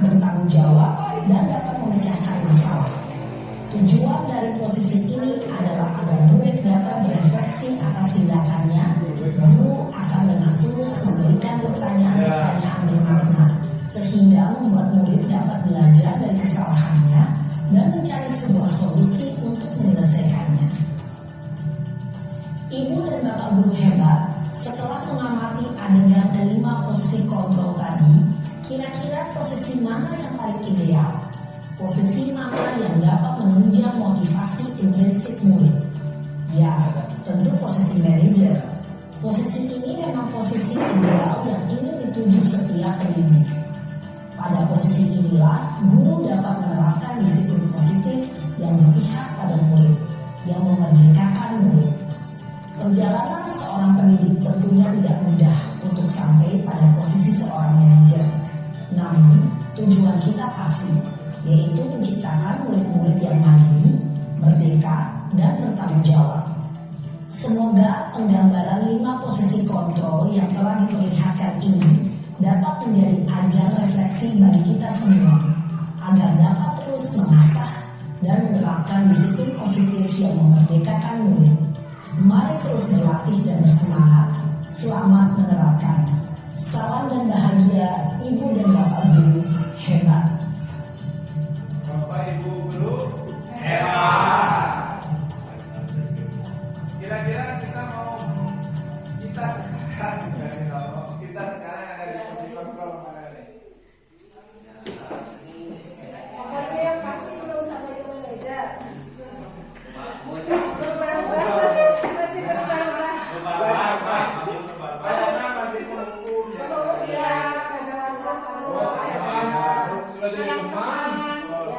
bertanggung jawab, dan dapat memecahkan masalah. Tujuan dari posisi ini adalah agar murid dapat berefleksi atas tindakannya. Guru akan dengan tulus memberikan pertanyaan-pertanyaan bermakna, sehingga membuat murid dapat belajar dari kesalahannya dan mencari sebuah solusi untuk menyelesaikannya. Ibu dan bapak guru hebat, setelah mengamati adegan kelima posisi kontrol tadi, kira-kira posisi mana yang paling ideal? Posisi mana yang dapat menunjang motivasi intrinsik murid? Ya, tentu posisi manajer. Posisi ini memang posisi ideal yang ingin dituju setiap pendidik. Pada posisi inilah, guru dapat menerapkan disiplin positif yang berpihak pada murid, yang memerdekakan murid. Perjalanan seorang pendidik tentunya tidak mudah untuk sampai pada posisi seorang manajer. Namun, tujuan kita pasti, yaitu menciptakan murid-murid yang mandiri, merdeka, dan bertanggung jawab. Semoga penggambaran 5 posisi kontrol yang telah diperlihatkan ini dapat menjadi ajang refleksi bagi kita semua, agar dapat terus mengasah dan menerapkan disiplin positif yang memerdekakan murid. Mari terus berlatih dan bersemangat. Selamat menerapkan. Salam dan bahagia Ibu dan Bapak Guru hebat. Bapak Ibu Guru hebat. Kira-kira kita sekarang ada di posisi kontrol mana nih? Pokoknya yang pasti belum sampai ke manajer. Masih berubah-ubah. Kayaknya masih menunggu ya. Iya, kadang-kadang sama saya. Sudah jadi teman.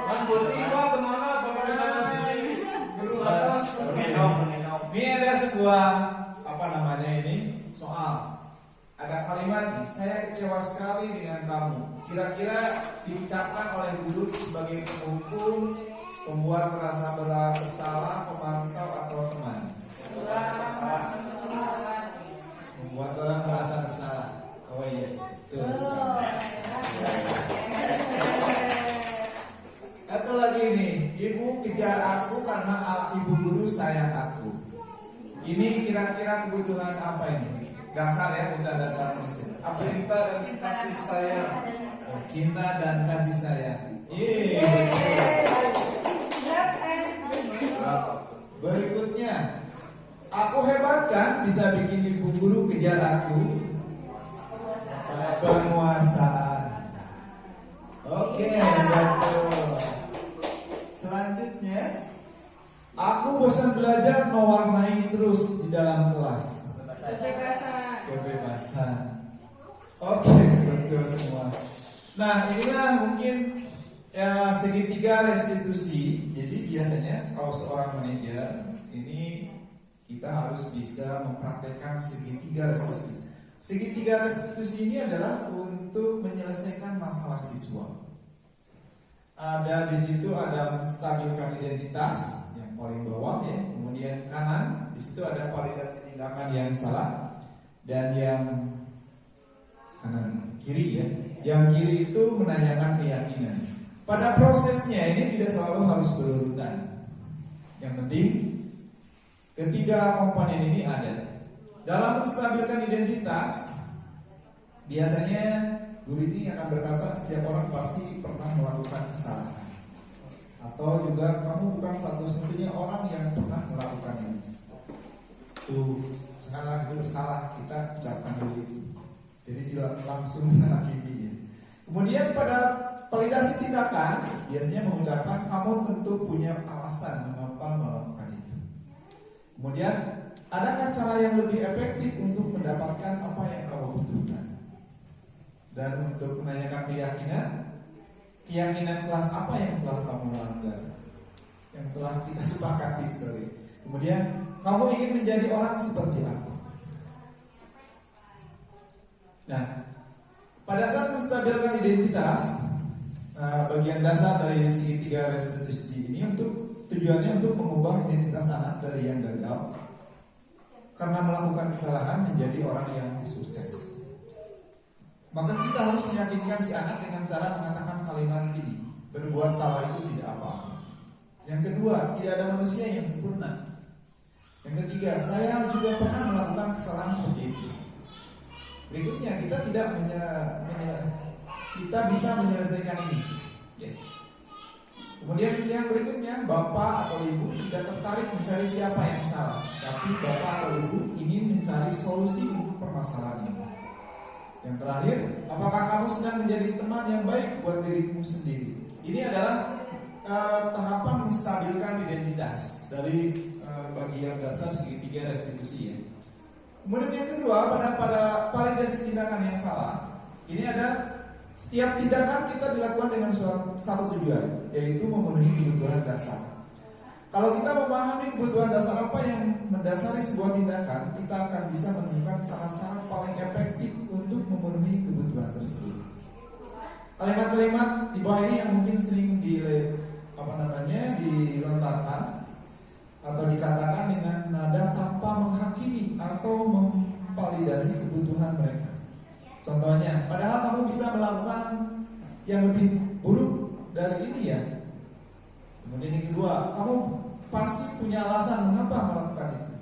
Man tiba kemana kalau misalnya di guru atas mengenok. Ini ada sebuah soal. Ada kalimat nih, saya kecewa sekali dengan kamu. Kira-kira diucapkan oleh guru sebagai penghukum, pembuat merasa bersalah, pemantau atau teman? Membuat orang merasa bersalah. Oh iya, betul. Atau lagi nih, ibu kejar aku karena ibu guru sayang aku. Ini kira-kira kebutuhan apa ini? Dasar ya, kita dasar manusia. Cinta dan kasih sayang. Cinta dan kasih sayang. Berikutnya, aku hebat kan bisa bikin ibu guru kejar aku. Penguasaan. Oke, betul. Selanjutnya, aku bosan belajar mewarnai terus di dalam kelas. Kebebasan. Oke, betul semua. Nah, inilah mungkin ya, segitiga restitusi. Jadi biasanya kalau seorang manajer ini kita harus bisa mempraktekkan segitiga restitusi. Segitiga restitusi ini adalah untuk menyelesaikan masalah siswa. Ada di situ ada menstabilkan identitas yang paling bawah ya, kemudian kanan di situ ada validasi tindakan yang salah, dan yang kanan kiri ya. Yang kiri itu menanyakan keyakinan. Pada prosesnya ini tidak selalu harus berurutan. Yang penting ketiga komponen ini ada. Dalam menstabilkan identitas, biasanya guru ini akan berkata setiap orang pasti pernah melakukan kesalahan, atau juga kamu bukan satu-satunya orang yang pernah melakukan ini. Tuh, sekarang itu bersalah, kita ucapkan dulu itu. Jadi tidak langsung menghakimi ya. Kemudian pada validasi tindakan biasanya mengucapkan kamu tentu punya alasan mengapa melakukan itu. Kemudian adakah cara yang lebih efektif untuk mendapatkan apa yang kamu butuhkan? Dan untuk menanyakan keyakinan kelas apa yang telah kamu langgar, yang telah kita sepakati, Kemudian kamu ingin menjadi orang seperti apa? Nah, pada saat menstabilkan identitas, bagian dasar dari segitiga restitusi ini tujuannya untuk mengubah identitas anak dari yang gagal karena melakukan kesalahan menjadi orang yang sukses. Maka kita harus meyakinkan si anak dengan cara mengatakan kalimat ini, berbuat salah itu tidak apa-apa. Yang kedua, tidak ada manusia yang sempurna. Yang ketiga, saya juga pernah melakukan kesalahan seperti itu. Berikutnya, kita bisa menyelesaikan ini. Ya. Kemudian yang berikutnya, bapak atau ibu tidak tertarik mencari siapa yang salah, tapi bapak atau ibu ingin mencari solusi untuk permasalahan ini. Yang terakhir, apakah kamu sedang menjadi teman yang baik buat dirimu sendiri? Ini adalah tahapan menstabilkan identitas dari bagian dasar segitiga restitusi ya. Kemudian yang kedua, pada validasi tindakan yang salah, ini ada setiap tindakan kita dilakukan dengan satu tujuan, yaitu memenuhi kebutuhan dasar. Kalau kita memahami kebutuhan dasar apa yang mendasari sebuah tindakan, kita akan bisa menemukan cara-cara paling efektif untuk memenuhi kebutuhan tersebut. Kalimat-kalimat di bawah ini yang mungkin sering dilontarkan atau dikatakan dengan nada tanpa menghakimi atau memvalidasi kebutuhan mereka. Contohnya, padahal kamu bisa melakukan yang lebih buruk dari ini ya. Kemudian yang kedua, kamu pasti punya alasan mengapa melakukan itu.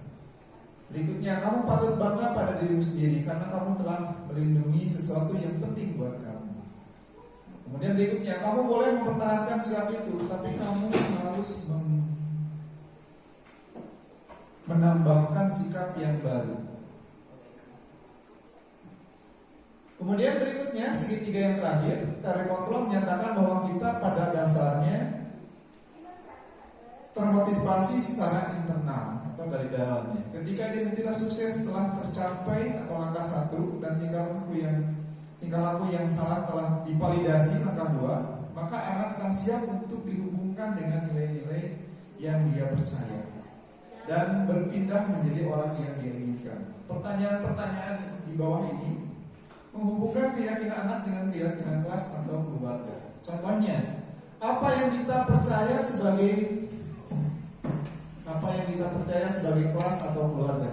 Berikutnya, kamu patut bangga pada dirimu sendiri karena kamu telah melindungi sesuatu yang penting buat kamu. Kemudian berikutnya, kamu boleh mempertahankan sikap itu, tapi kamu harus menambahkan sikap yang baru. Kemudian berikutnya, segitiga yang terakhir, tarik kontrol menyatakan bahwa kita pada dasarnya termotivasi secara internal atau dari dalamnya. Ketika identitas sukses telah tercapai atau langkah 1 dan tingkah laku yang salah telah divalidasi langkah 2, maka anak akan siap untuk dihubungkan dengan nilai-nilai yang dia percaya dan berpindah menjadi orang yang dia inginkan. Pertanyaan-pertanyaan di bawah ini menghubungkan keyakinan anak dengan keyakinan kelas atau keluarga. Contohnya, apa yang kita percaya sebagai kelas atau keluarga?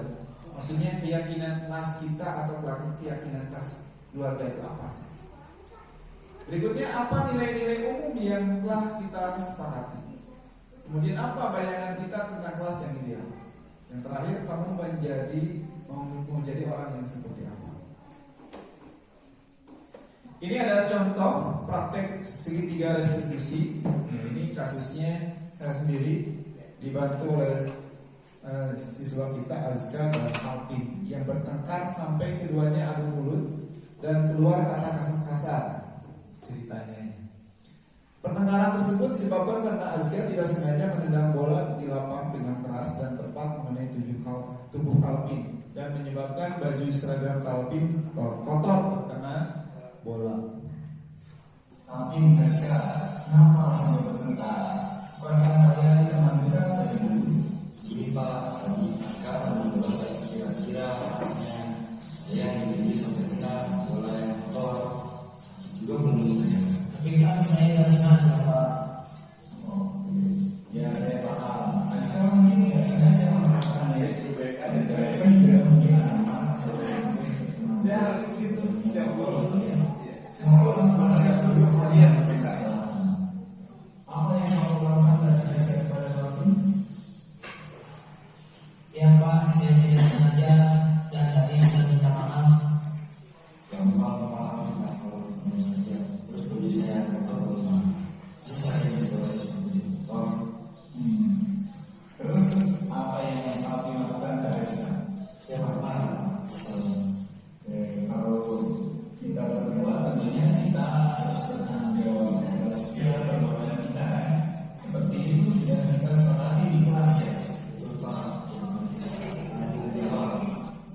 Maksudnya keyakinan kelas kita atau keyakinan kelas keluarga itu apa sih? Berikutnya, apa nilai-nilai umum yang telah kita sepakati? Kemudian apa bayangan kita tentang kelas yang ideal? Yang terakhir, kamu menjadi orang yang seperti apa? Ini adalah contoh praktek segitiga restitusi. Ini kasusnya saya sendiri dibantu oleh siswa kita Azka dan Alpin yang bertengkar sampai keduanya adu mulut dan keluar kata kasar ceritanya. Pertengkaran tersebut disebabkan karena Azka tidak sengaja menendang bola di lapang dengan keras dan tepat mengenai tubuh Alpin dan menyebabkan baju seragam Alpin kotor karena bola. Alpin Azka, kenapa sampai bertengkar? Bukankah kalian teman dekat dari dulu? Jadi Pak, Azka kira-kira yang sekarang ini nggak sengaja menerapkan ya, ada driver juga mungkin anak atau Ya itu yang semua orang masih dulu melihat kesalahan. Apa yang mau lakukan dan kasih kepada kami? Ya Pak, saya tidak sengaja dan tadi sudah minta maaf. Gampang paham kalau tentu saja. Terus bagi saya kalau bisa ini proses motor. Terus apa yang kami lakukan dari sana? Saya paham kesel. Kalau kita berdua tentunya kita harus bertanggung jawab atas segala perbuatan kita. Seperti itu sudah kita sepakati di kelas ya. Betul Pak. Tanggung jawab.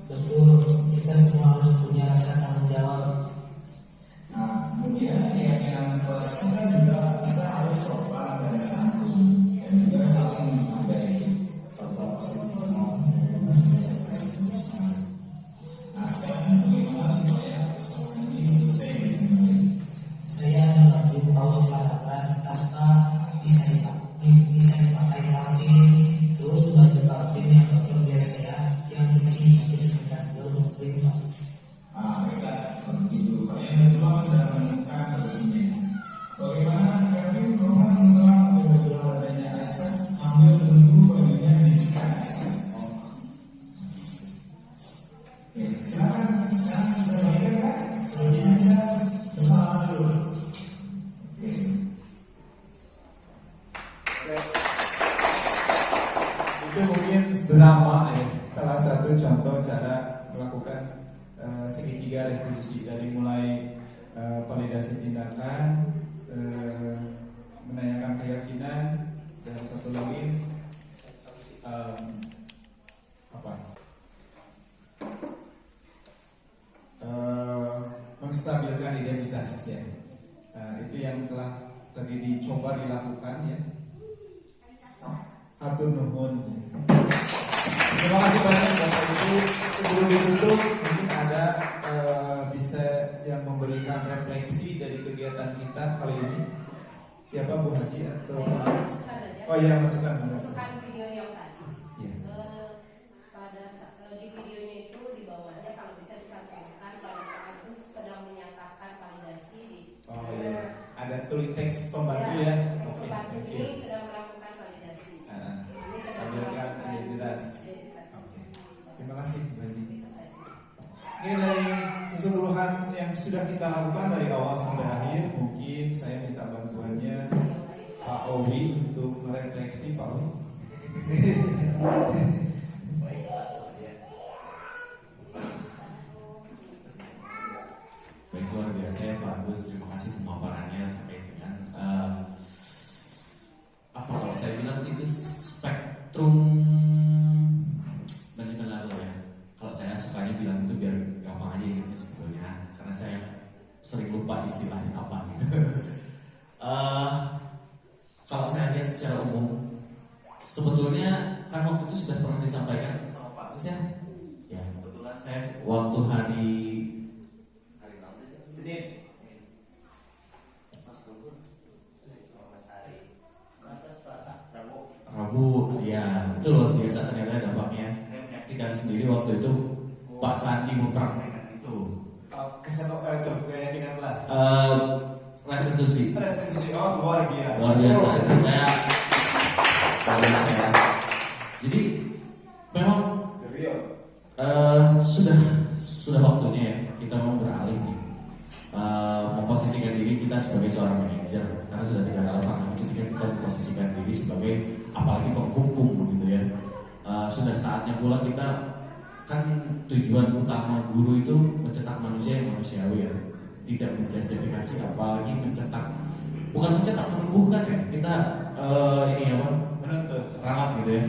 Betul, kita semua harus punya rasa tanggung jawab. Nah, kemudian keyakinan kelas kita juga kita harus sopan dan santun dan juga saling menghargai. Bapak semua saya masih Nah, sekarang bagaimana supaya persoalan ini selesai dengan baik? Saya dapat tahu sepakatan kasta bisa dipakai kafir, terus baju kafir yang kotor biar saya yang cuci sampai sekitar untuk prima. Nah, mereka begitu. Kalian berdua sudah menemukan solusinya. Bagaimana kami rumah setelah berbeda adanya aset sambil menunggu baginya dicucikan aset. Oke, silakan. Sekarang sudah baik kan? Selanjutnya bersama dulu. Oke. Itu mungkin drama ya, salah satu contoh cara melakukan segitiga restitusi dari mulai validasi tindakan, menanyakan keyakinan, dan satu lagi apa? Menstabilkan identitas ya. Itu yang telah tadi dicoba dilakukan ya. Hatur nuhun. Terima kasih banyak Bapak Ibu. Sebelum ditutup mungkin ada bisa yang memberikan refleksi dari kegiatan kita kali ini. Siapa Bu Haji atau? Masukkan aja. Oh iya masukkan. Masukkan video yang tadi. Iya. Di videonya itu di bawahnya kalau bisa dicantumkan pada saat itu sedang menyatakan validasi di. Oh iya. Ada tulis teks pembantu ya. Teks Oke. pembantu Oke. ini sedang melakukan validasi. Ini sedang Tampilkan melakukan identitas. identitas. Oke. Terima kasih Bu Haji. Itu saja. Ini dari keseluruhan yang sudah kita lakukan dari awal sampai akhir, mungkin saya minta bantuannya Pak Owi untuk merefleksi Pak Owi. Baik, luar biasa ya Pak Agus, terima kasih pemaparannya terkait dengan apa kalau saya bilang sih itu spektrum manajemen lalu ya. Kalau saya sukanya bilang itu biar gampang aja gitu sebetulnya, karena saya sering lupa istilahnya apa gitu. Kalau saya lihat secara umum, sebetulnya kan waktu itu sudah pernah disampaikan sama Pak Agus ya. Ya kebetulan saya waktu hari Senin. Rabu, ya betul loh, biasa ternyata dampaknya. Saya menyaksikan sendiri waktu itu Pak Sandi mempraktekkan itu. Keyakinan kelas. Restitusi. Restitusi, oh luar biasa. Luar biasa. Itu saya. Jadi memang sudah waktunya ya kita mau beralih nih. Memposisikan diri kita sebagai seorang manajer, karena sudah tidak relevan lagi ketika kita memposisikan diri sebagai apalagi penghukum gitu ya. Sudah saatnya pula kita, kan tujuan utama guru itu mencetak manusia yang manusiawi ya, tidak menjustifikasi apalagi mencetak, bukan mencetak, menumbuhkan ya. Kita ini apa, Menuntut, ralat gitu ya.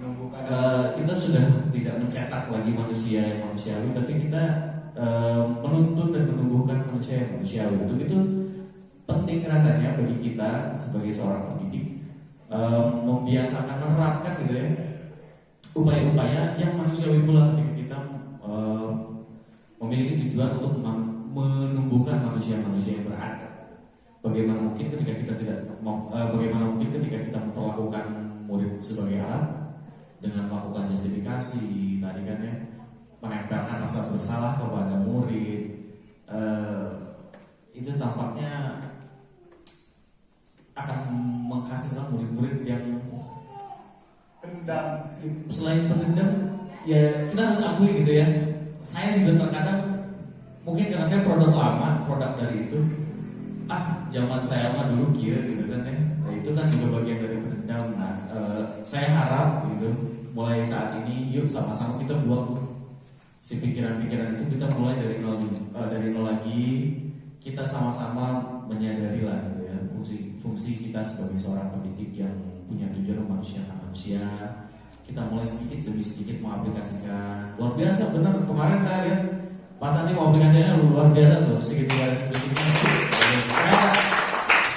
menumbuhkan. Kita sudah tidak mencetak lagi manusia yang manusiawi, tapi kita menuntut dan menumbuhkan manusia yang manusiawi. Untuk itu penting rasanya bagi kita sebagai seorang pendidik membiasakan, menerapkan gitu ya upaya-upaya yang manusiawi pula ketika kita memiliki tujuan untuk menumbuhkan manusia-manusia yang beradab. Bagaimana mungkin ketika kita tidak bagaimana mungkin ketika kita memperlakukan murid sebagai alat, dengan melakukan justifikasi tadi kan ya, menempelkan rasa bersalah kepada murid, itu tampaknya akan menghasilkan murid-murid yang Pendam. selain pendendam, ya kita harus akui gitu ya. Saya juga terkadang mungkin karena saya produk dari itu. Zaman saya mah dulu kia gitu kan ya. Nah, itu kan juga bagian dari pendendam. Nah, saya harap gitu mulai saat ini yuk sama-sama kita buang si pikiran-pikiran itu, kita mulai dari nol lagi. Kita sama-sama menyadari lah gitu ya fungsi kita sebagai seorang pendidik yang punya tujuan memanusiakan manusia. Kita mulai sedikit demi sedikit mengaplikasikan. Luar biasa benar, kemarin saya lihat Pak Sandi mengaplikasikannya luar biasa tuh, sedikit.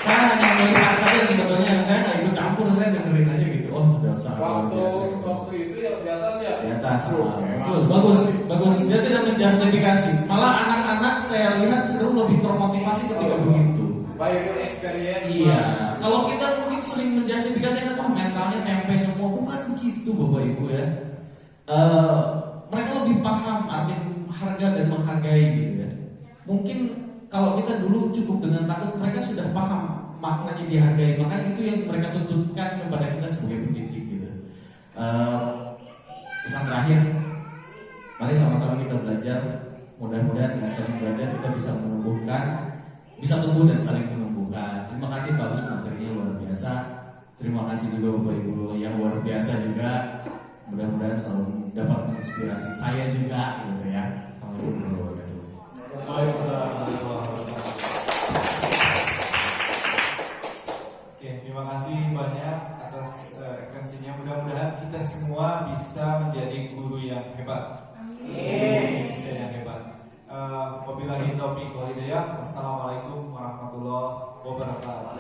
Saya hanya melihat saja sebetulnya, saya nggak ikut campur, saya dengerin aja gitu. Oh sudah sangat luar biasa. Waktu itu ya di atas ya. Di atas. Betul, bagus. Dia tidak menjustifikasi. Malah anak-anak saya lihat cenderung lebih termotivasi ketika begitu. By real experience. Iya. Kalau kita mungkin sering menjustifikasi, kan mentalnya tempe semua. Bukan begitu Bapak Ibu ya. Mereka lebih paham arti harga dan menghargai gitu ya. Mungkin kalau kita dulu cukup dengan takut, mereka sudah paham maknanya dihargai. Maka itu yang mereka tuntutkan kepada kita sebagai pendidik gitu. Pesan terakhir, mari sama-sama kita belajar. Mudah-mudahan dengan saling belajar kita bisa menumbuhkan, bisa tumbuh dan saling menumbuhkan. Terima kasih Pak Gus, materinya luar biasa. Terima kasih juga Bapak Ibu yang luar biasa juga. Mudah-mudahan selalu dapat menginspirasi saya juga gitu ya. Assalamualaikum warahmatullahi wabarakatuh. Waalaikumsalam warahmatullahi wabarakatuh. Oke, terima kasih banyak atas referensinya. Mudah-mudahan kita semua bisa menjadi guru yang hebat. Amin. Bisa yang hebat. Wabillahi taufiq wal hidayah. Wassalamualaikum warahmatullahi wabarakatuh.